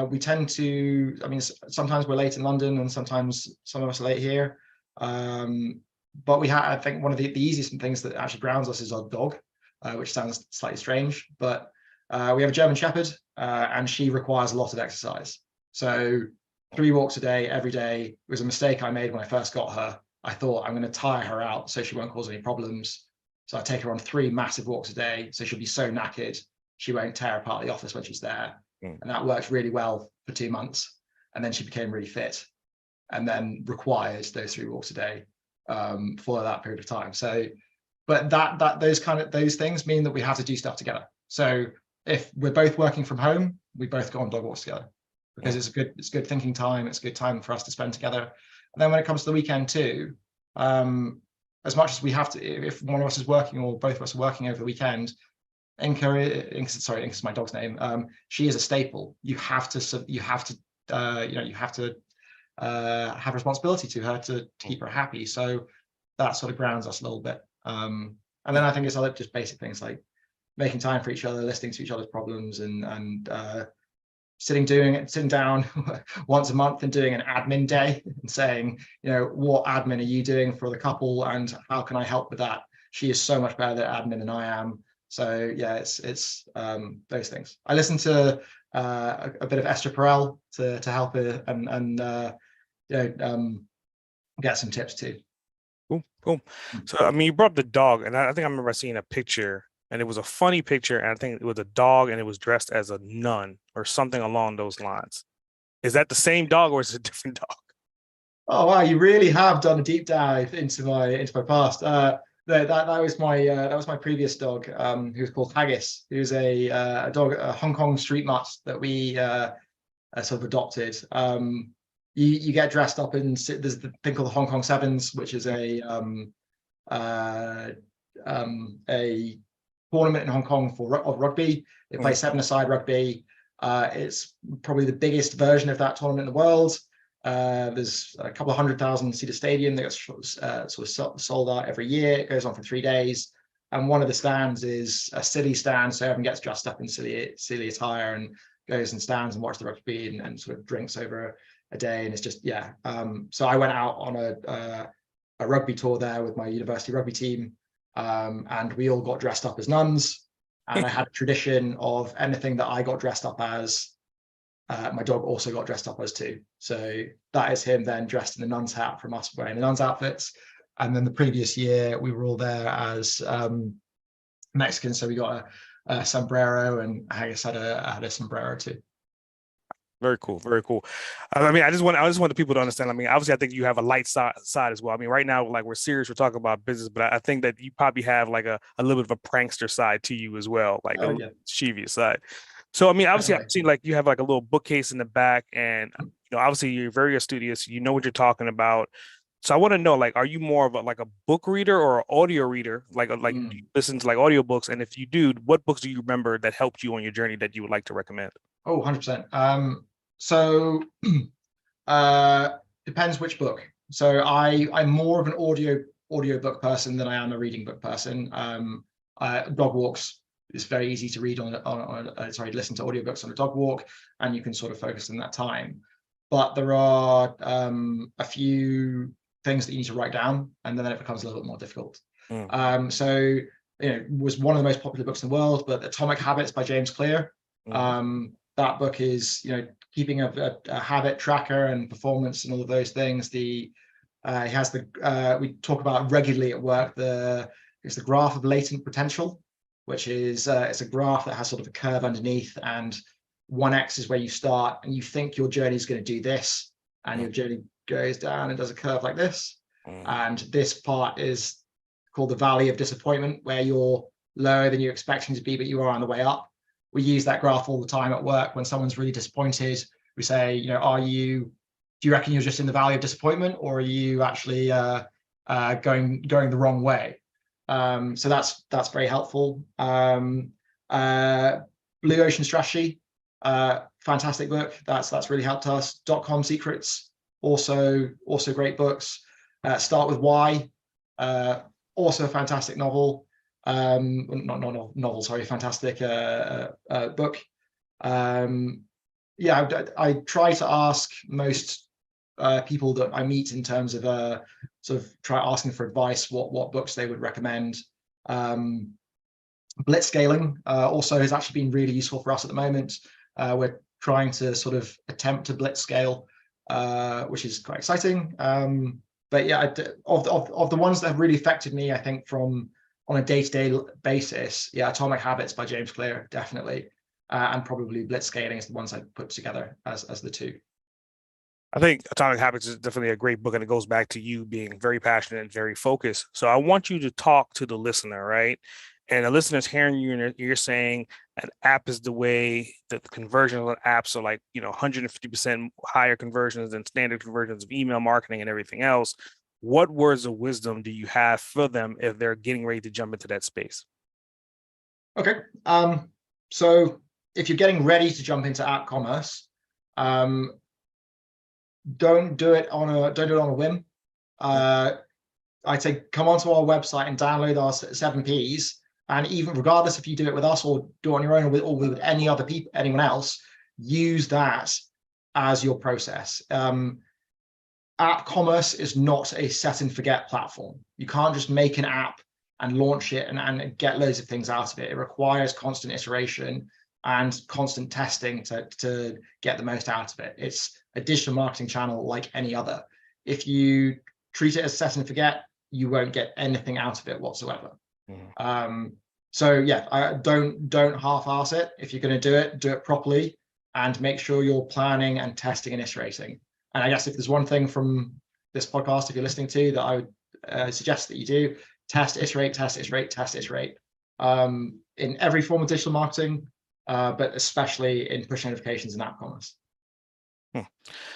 we tend to, sometimes we're late in London and sometimes some of us are late here. But I think one of the easiest things that actually grounds us is our dog, which sounds slightly strange, but we have a German Shepherd, and she requires a lot of exercise. So 3 walks a day, every day. It was a mistake I made when I first got her. I thought, I'm going to tire her out so she won't cause any problems. So I take her on 3 massive walks a day. So she'll be so knackered, she won't tear apart the office when she's there. And that worked really well for 2 months. And then she became really fit, and then required those 3 walks a day for that period of time. So, but those things mean that we have to do stuff together. So if we're both working from home, we both go on dog walks together, because it's good thinking time. It's a good time for us to spend together. And then when it comes to the weekend too, as much as we have to, if one of us is working or both of us are working over the weekend, Inka's my dog's name. She is a staple. You have to have responsibility to her to keep her happy. So that sort of grounds us a little bit. And then I think it's other just basic things like making time for each other, listening to each other's problems, and sitting down once a month and doing an admin day and saying, what admin are you doing for the couple and how can I help with that? She is so much better at admin than I am. So yeah, it's those things. I listen to a bit of Esther Perel to help her and get some tips too. Cool. So you brought up the dog, and I think I remember seeing a picture, and it was a funny picture, and I think it was a dog, and it was dressed as a nun or something along those lines. Is that the same dog, or is it a different dog? Oh wow, you really have done a deep dive into my past. That was my previous dog, who was called Haggis, who's a dog, a Hong Kong street mutt that we sort of adopted. You get dressed up in, there's the thing called the Hong Kong Sevens, which is a tournament in Hong Kong of rugby. They play 7-a-side rugby. It's probably the biggest version of that tournament in the world. There's a couple of 100,000 seater stadium that gets sort of sold out every year. It goes on for 3 days. And one of the stands is a silly stand, so everyone gets dressed up in silly attire and goes and stands and watches the rugby and sort of drinks over a day. And it's just, yeah. So I went out on a rugby tour there with my university rugby team, and we all got dressed up as nuns. And I had a tradition of anything that I got dressed up as, my dog also got dressed up as too. So that is him then dressed in the nun's hat from us wearing the nun's outfits. And then the previous year, we were all there as Mexicans. So we got a sombrero, and Haggis had a sombrero too. Very cool, very cool. I mean, I just want the people to understand. I mean, obviously, I think you have a light side as well. I mean, right now, like we're serious, we're talking about business, but I think that you probably have like a little bit of a prankster side to you as well, like a mischievous side. So, I mean, obviously, I've seen like you have like a little bookcase in the back, and obviously, you're very studious. You know what you're talking about. So I want to know, like, are you more of a book reader or an audio reader? Do you listen to like audiobooks? And if you do, what books do you remember that helped you on your journey that you would like to recommend? Oh, 100%. So depends which book. So I'm more of an audio book person than I am a reading book person. Dog walks is very easy to read listen to audiobooks on a dog walk, and you can sort of focus on that time. But there are a few things that you need to write down, and then it becomes a little bit more difficult. So it was one of the most popular books in the world, but Atomic Habits by James Clear. That book is keeping a habit tracker and performance and all of those things. He has we talk about regularly at work, it's the graph of latent potential, which is it's a graph that has sort of a curve underneath, and 1x is where you start and you think your journey is going to do this, and your journey goes down and does a curve like this. And this part is called the valley of disappointment, where you're lower than you're expecting to be, but you are on the way up. We use that graph all the time at work. When someone's really disappointed, we say, do you reckon you're just in the valley of disappointment, or are you actually going the wrong way? So that's very helpful. Blue Ocean Strategy, fantastic book. That's really helped us. .com Secrets, also great books. Start with Why, also a fantastic novel. Not novel, sorry, fantastic book. I try to ask most people that I meet in terms of sort of try asking for advice, what books they would recommend. Blitzscaling also has actually been really useful for us at the moment. We're trying to sort of attempt to blitzscale, which is quite exciting. But yeah, of the ones that have really affected me, I think on a day-to-day basis, Atomic Habits by James Clear, definitely. And probably Blitzscaling is the ones I put together as the two. I think Atomic Habits is definitely a great book, and it goes back to you being very passionate and very focused. So I want you to talk to the listener, right? And the listener's hearing you, and you're saying an app is the way that the conversions on apps are 150% higher conversions than standard conversions of email marketing and everything else. What words of wisdom do you have for them if they're getting ready to jump into that space? Okay. So if you're getting ready to jump into app commerce, don't do it on a whim. I'd say come onto our website and download our 7Ps. And even regardless if you do it with us or do it on your own or with anyone else, use that as your process. App commerce is not a set and forget platform. You can't just make an app and launch it and get loads of things out of it. It requires constant iteration and constant testing to get the most out of it. It's a digital marketing channel like any other. If you treat it as set and forget, you won't get anything out of it whatsoever. So yeah, don't half-ass it. If you're going to do it properly, and make sure you're planning and testing and iterating. And I guess if there's one thing from this podcast, if you're listening to, that I would suggest that you do, test, iterate, test, iterate, test, iterate, in every form of digital marketing, but especially in push notifications and app commerce.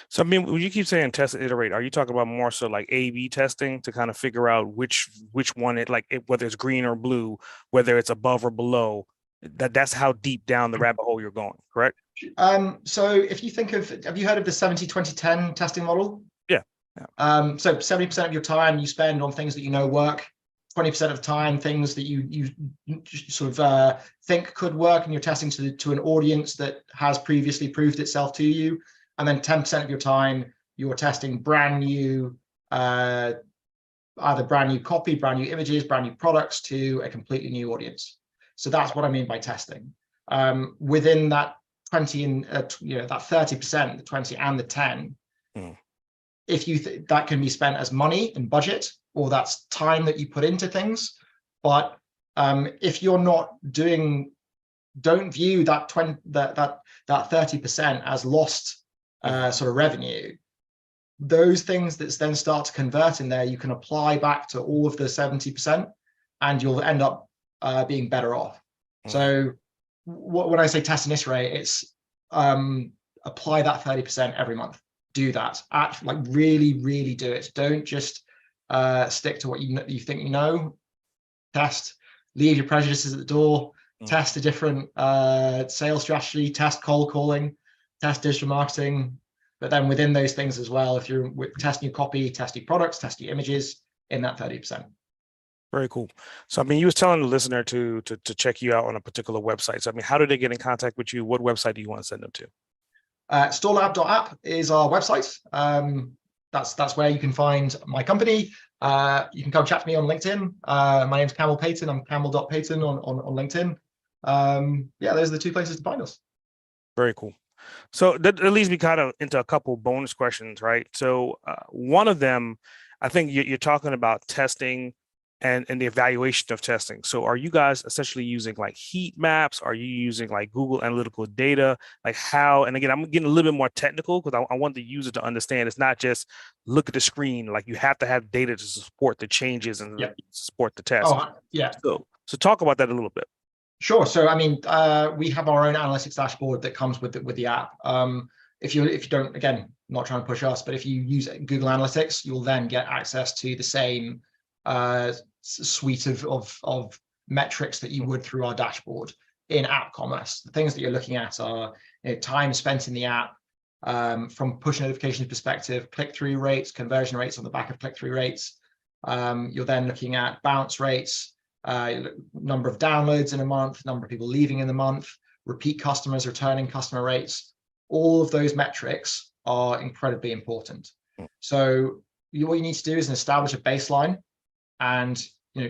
So, I mean, when you keep saying test and iterate, are you talking about more so like A/B testing to kind of figure out which one whether it's green or blue, whether it's above or below? That's how deep down the rabbit hole you're going, correct? So if you think have you heard of the 70-20-10 testing model? Yeah. So 70% of your time you spend on things that you know work, 20% of the time, things that you sort of think could work, and you're testing to an audience that has previously proved itself to you. And then 10% of your time, you're testing brand new, either brand new copy, brand new images, brand new products to a completely new audience. So that's what I mean by testing. Within that 20 and that 30%, the 20 and the 10, if you that can be spent as money and budget, or that's time that you put into things. But if you're not doing, don't view that 30% as lost sort of revenue. Those things that then start to convert in there, you can apply back to all of the 70%, and you'll end up being better off. So when I say test and iterate, it's apply that 30% every month. Do that. Actually, like really do it. Don't just stick to what you think you know. Test. Leave your prejudices at the door. Test a different sales strategy. Test cold calling. Test digital marketing. But then within those things as well, if you're testing your copy, test your products, test your images in that 30%. Very cool. So, I mean, you was telling the listener to check you out on a particular website. So, I mean, how do they get in contact with you? What website do you want to send them to? Storelab.app is our website. That's where you can find my company. You can come chat to me on LinkedIn. My name's Campbell Paton. I'm Campbell.Paton on LinkedIn. Those are the two places to find us. Very cool. So that leads me kind of into a couple bonus questions, right? So one of them, I think you're talking about testing and the evaluation of testing. So are you guys essentially using like heat maps? Are you using like Google Analytical data? Like how, and again, I'm getting a little bit more technical because I want the user to understand it's not just look at the screen, like you have to have data to support the changes and support the test. Oh, yeah. So talk about that a little bit. Sure. So, I mean, we have our own analytics dashboard that comes with the app. If you don't, again, not trying to push us, but if you use Google Analytics, you'll then get access to the same suite of metrics that you would through our dashboard in app commerce. The things that you're looking at are time spent in the app, from push notifications perspective, click-through rates, conversion rates on the back of click-through rates. You're then looking at bounce rates, number of downloads in a month, number of people leaving in the month, repeat customers, returning customer rates. All of those metrics are incredibly important. So what you need to do is establish a baseline, and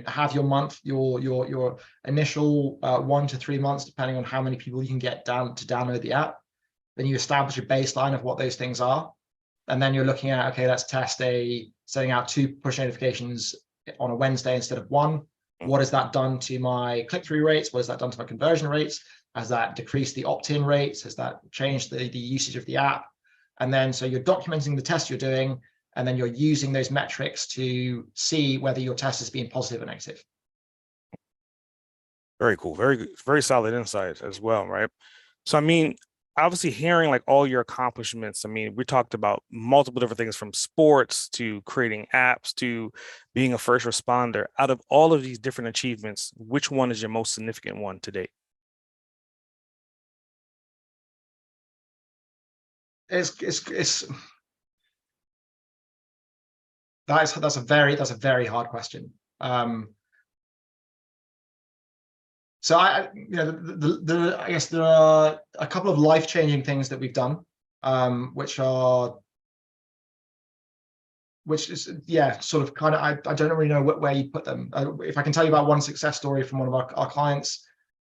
have your month, your initial 1 to 3 months, depending on how many people you can get down to download the app. Then you establish a baseline of what those things are, and then you're looking at, okay, let's test setting out 2 push notifications on a Wednesday instead of 1. What has that done to my click-through rates? What has that done to my conversion rates? Has that decreased the opt-in rates? Has that changed the usage of the app? And then, so you're documenting the test you're doing, and then you're using those metrics to see whether your test is being positive or negative. Very cool. Very solid insights as well, right? So, I mean, obviously hearing like all your accomplishments, I mean, we talked about multiple different things from sports to creating apps to being a first responder. Out of all of these different achievements, which one is your most significant one to date? That's a very hard question. So I guess there are a couple of life-changing things that we've done, which is sort of kind of, I don't really know where you put them. If I can tell you about one success story from one of our clients,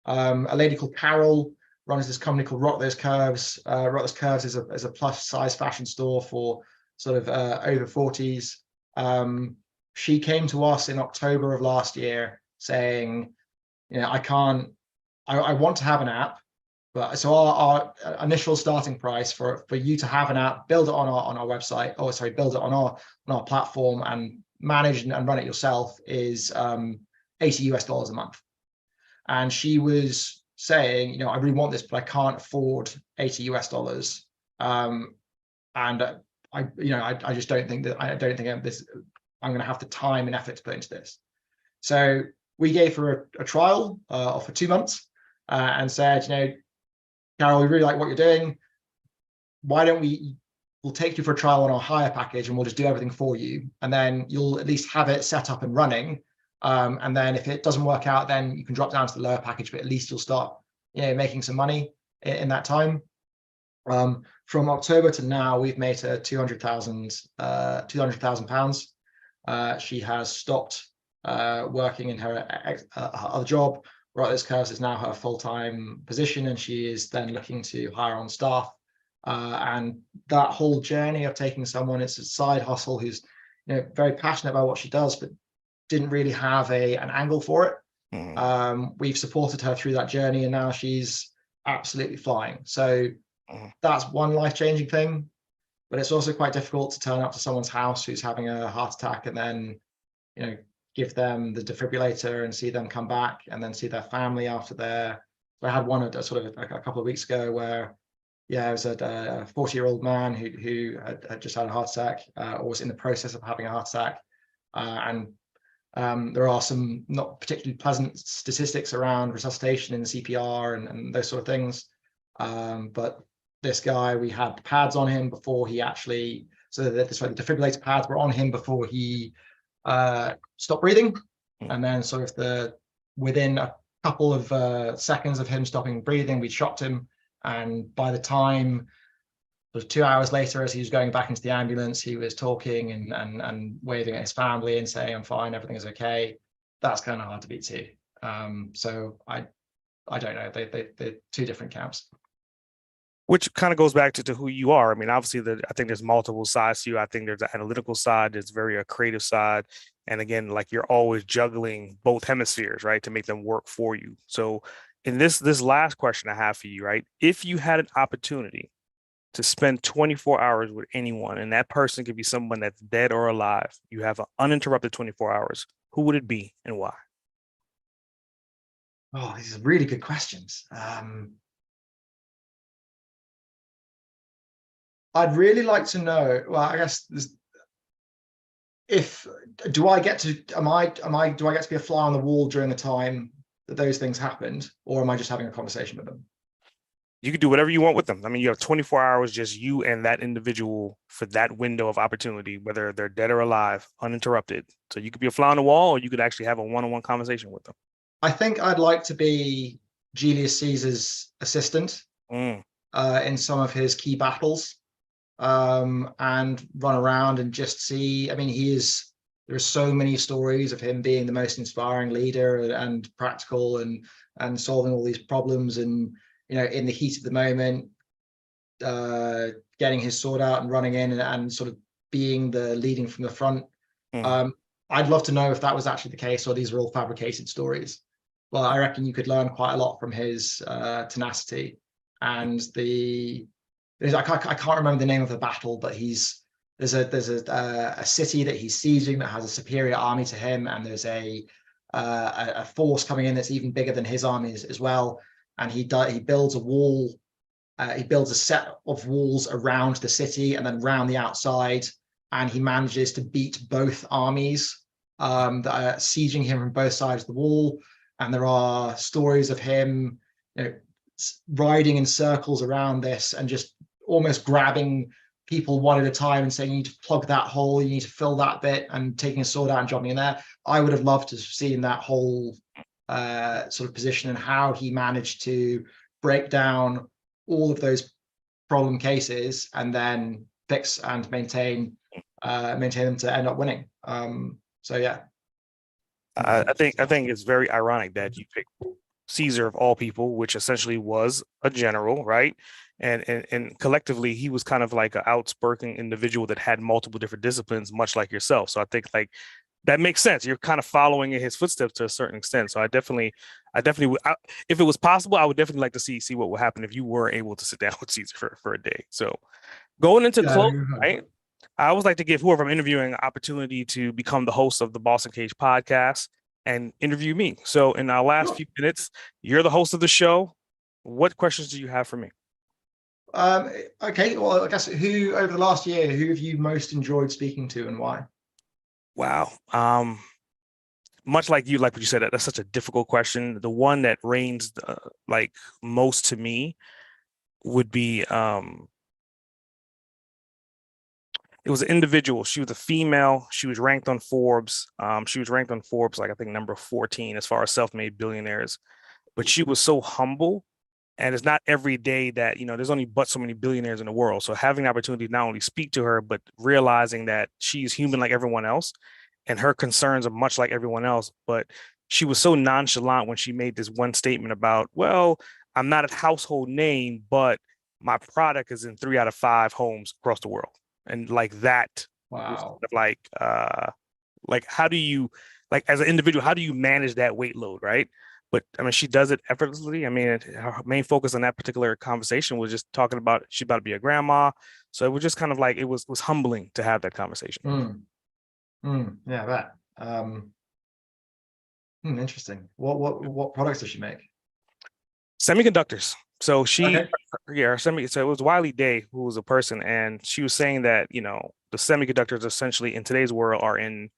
a lady called Carol runs this company called Rock Those Curves. Rock Those Curves is a plus size fashion store for sort of over 40s. She came to us in October of last year saying, I want to have an app, but so our initial starting price for you to have an app, build it on our website, build it on our platform and manage and run it yourself is $80 US a month. And she was saying, I really want this, but I can't afford $80 US. And I just don't think that I'm going to have the time and effort to put into this. So we gave her a trial for 2 months and said, Carol, we really like what you're doing. Why don't we'll take you for a trial on our hire package and we'll just do everything for you. And then you'll at least have it set up and running. And then if it doesn't work out, then you can drop down to the lower package, but at least you'll start, making some money in that time. From October to now, we've made her £200,000. She has stopped working in her other job. Right, this curve is now her full-time position, and she is then looking to hire on staff. And that whole journey of taking someone, it's a side hustle, who's very passionate about what she does, but didn't really have an angle for it. We've supported her through that journey, and now she's absolutely flying. So that's one life-changing thing, but it's also quite difficult to turn up to someone's house who's having a heart attack and then give them the defibrillator and see them come back, and then see their family after their. So I had one sort of a couple of weeks ago where it was a 40-year-old man who had just had a heart attack, or was in the process of having a heart attack, and there are some not particularly pleasant statistics around resuscitation in the CPR and those sort of things. But this guy, we had pads on him before he actually, so the defibrillator pads were on him before he stopped breathing. And then sort of within a couple of seconds of him stopping breathing, we shocked him. And by the time, sort of 2 hours later, as he was going back into the ambulance, he was talking and waving at his family and saying, "I'm fine, everything is okay." That's kind of hard to beat too. So I don't know. They're two different camps. Which kind of goes back to who you are. I mean, obviously, I think there's multiple sides to you. I think there's an analytical side, there's a creative side. And again, like you're always juggling both hemispheres, right, to make them work for you. So in this last question I have for you, right, if you had an opportunity to spend 24 hours with anyone, and that person could be someone that's dead or alive, you have an uninterrupted 24 hours, who would it be and why? Oh, these are really good questions. I'd really like to know. Well, I guess do I get to be a fly on the wall during the time that those things happened, or am I just having a conversation with them? You could do whatever you want with them. I mean, you have 24 hours, just you and that individual for that window of opportunity, whether they're dead or alive, uninterrupted. So you could be a fly on the wall, or you could actually have a one-on-one conversation with them. I think I'd like to be Julius Caesar's assistant in some of his key battles. And run around and just see. I mean, there are so many stories of him being the most inspiring leader and practical and solving all these problems, and in the heat of the moment, getting his sword out and running in and sort of being the leading from the front. I'd love to know if that was actually the case, or these are all fabricated stories. Well, I reckon you could learn quite a lot from his tenacity and I can't remember the name of the battle, but there's a city that he's sieging that has a superior army to him, and there's a force coming in that's even bigger than his army as well. And he builds a wall. He builds a set of walls around the city and then around the outside, and he manages to beat both armies that are sieging him from both sides of the wall. And there are stories of him, riding in circles around this and just almost grabbing people one at a time and saying, "You need to plug that hole, you need to fill that bit," and taking a sword out and jumping in there. I would have loved to have seen that whole sort of position and how he managed to break down all of those problem cases and then fix and maintain them to end up winning. So yeah. I think it's very ironic that you picked Caesar of all people, which essentially was a general, right? And collectively, he was kind of like an outspoken individual that had multiple different disciplines, much like yourself. So I think like that makes sense. You're kind of following in his footsteps to a certain extent. So I definitely would, if it was possible, I would definitely like to see what would happen if you were able to sit down with Caesar for a day. So going into close, right? I always like to give whoever I'm interviewing an opportunity to become the host of the Uncaged podcast and interview me. So in our last few minutes, you're the host of the show. What questions do you have for me? Okay, well, I guess who over the last year, who have you most enjoyed speaking to and why? Wow. Much like you, like what you said, that's such a difficult question. The one that reigns like most to me would be It was an individual. She was a female. She was ranked on Forbes. She was ranked on Forbes, like I think number 14 as far as self-made billionaires. But she was so humble. And it's not every day that, there's only but so many billionaires in the world. So having the opportunity to not only speak to her, but realizing that she's human like everyone else and her concerns are much like everyone else. But she was so nonchalant when she made this one statement about, well, I'm not a household name, but my product is in 3 out of 5 homes across the world. And like that was kind Wow. of like how do you, like as an individual, how do you manage that weight load, right? But I mean, she does it effortlessly. I mean, her main focus on that particular conversation was just talking about she's about to be a grandma. So it was just kind of like it was humbling to have that conversation. Yeah, I bet. Interesting. What products does she make? Semiconductors. So she, Okay. yeah, so it was Wiley Day who was a person, and she was saying that the semiconductors essentially in today's world are in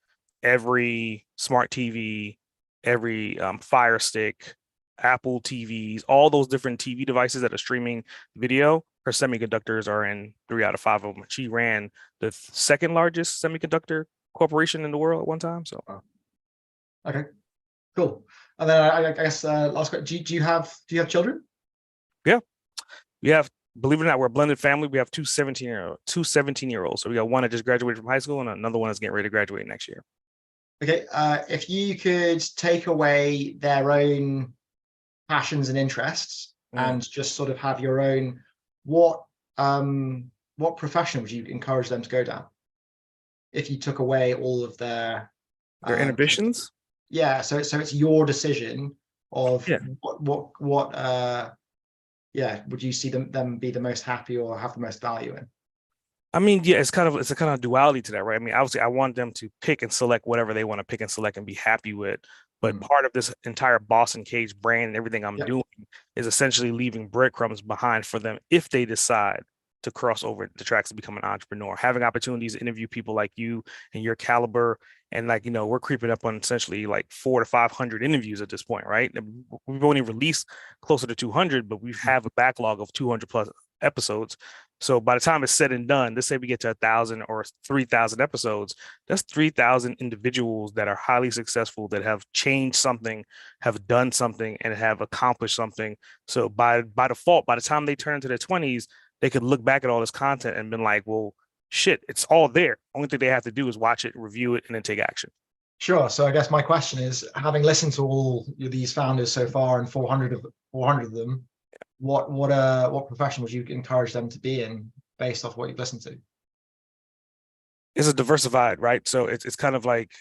every smart TV, every Fire Stick, Apple TVs, all those different TV devices that are streaming video. Her semiconductors are in 3 out of 5 of them. She ran the second largest semiconductor corporation in the world at one time. So, Okay, cool. And then I guess last question: do you have children? yeah, we have. Believe it or not, we're a blended family. We have two 17-year-olds. So we got one that just graduated from high school and another one that's getting ready to graduate next year. Okay, if you could take away their own passions and interests and just sort of have your own, what profession would you encourage them to go down? If you took away all of their inhibitions. Yeah, so it's your decision of Yeah. what would you see them be the most happy or have the most value in? I mean, yeah, it's a kind of duality to that, right? I mean, obviously, I want them to pick and select whatever they want to pick and select and be happy with. But part of this entire Boss Uncaged brand and everything I'm doing is essentially leaving breadcrumbs behind for them if they decide to cross over the tracks to become an entrepreneur, having opportunities to interview people like you and your caliber. And we're creeping up on essentially like 400 to 500 interviews at this point, right? We've only released closer to 200, but we have a backlog of 200 plus episodes. So by the time it's said and done, let's say we get to 1,000 or 3,000 episodes, that's 3,000 individuals that are highly successful, that have changed something, have done something, and have accomplished something. So by default, by the time they turn into their 20s, they could look back at all this content and been like, well, shit, it's all there. Only thing they have to do is watch it, review it, and then take action. Sure. So I guess my question is, having listened to all these founders so far and 400 of them, what profession would you encourage them to be in based off what you've listened to? It's a diversified, right? So it's kind of like,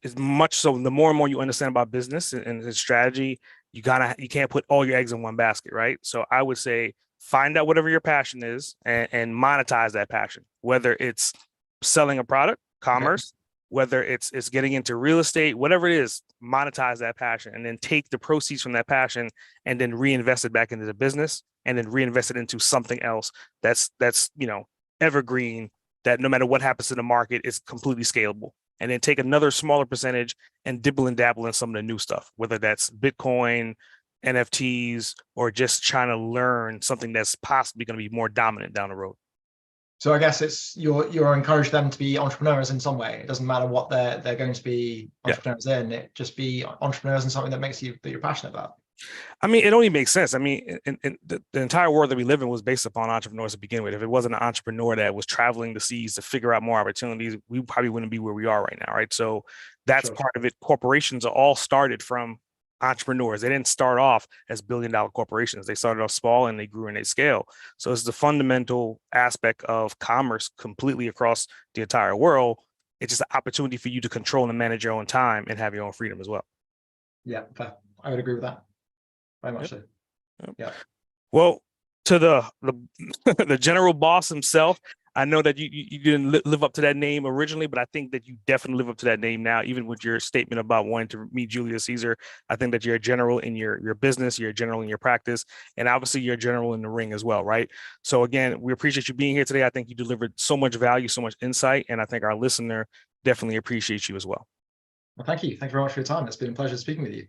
it's much so the more and more you understand about business and strategy, you can't put all your eggs in one basket, right? So I would say find out whatever your passion is and monetize that passion, whether it's selling a product, commerce, whether it's getting into real estate, whatever it is, monetize that passion and then take the proceeds from that passion and then reinvest it back into the business and then reinvest it into something else that's evergreen, that no matter what happens to the market, it's completely scalable. And then take another smaller percentage and dibble and dabble in some of the new stuff, whether that's Bitcoin, NFTs, or just trying to learn something that's possibly going to be more dominant down the road. So I guess it's you're encourage them to be entrepreneurs in some way. It doesn't matter what they're going to be entrepreneurs in. It just be entrepreneurs in something that you're passionate about. I mean, it only makes sense. I mean, in the entire world that we live in was based upon entrepreneurs to begin with. If it wasn't an entrepreneur that was traveling the seas to figure out more opportunities, we probably wouldn't be where we are right now, right? So that's part of it. Corporations are all started from entrepreneurs. They didn't start off as billion-dollar corporations. They started off small and they grew and they scale. So it's the fundamental aspect of commerce completely across the entire world. It's just an opportunity for you to control and manage your own time and have your own freedom as well. Yeah, I would agree with that. Very much so. Yeah. Well, to the the general boss himself, I know that you didn't live up to that name originally, but I think that you definitely live up to that name now, even with your statement about wanting to meet Julius Caesar. I think that you're a general in your business, you're a general in your practice, and obviously you're a general in the ring as well, right? So again, we appreciate you being here today. I think you delivered so much value, so much insight, and I think our listener definitely appreciates you as well. Well, thank you. Thank you very much for your time. It's been a pleasure speaking with you.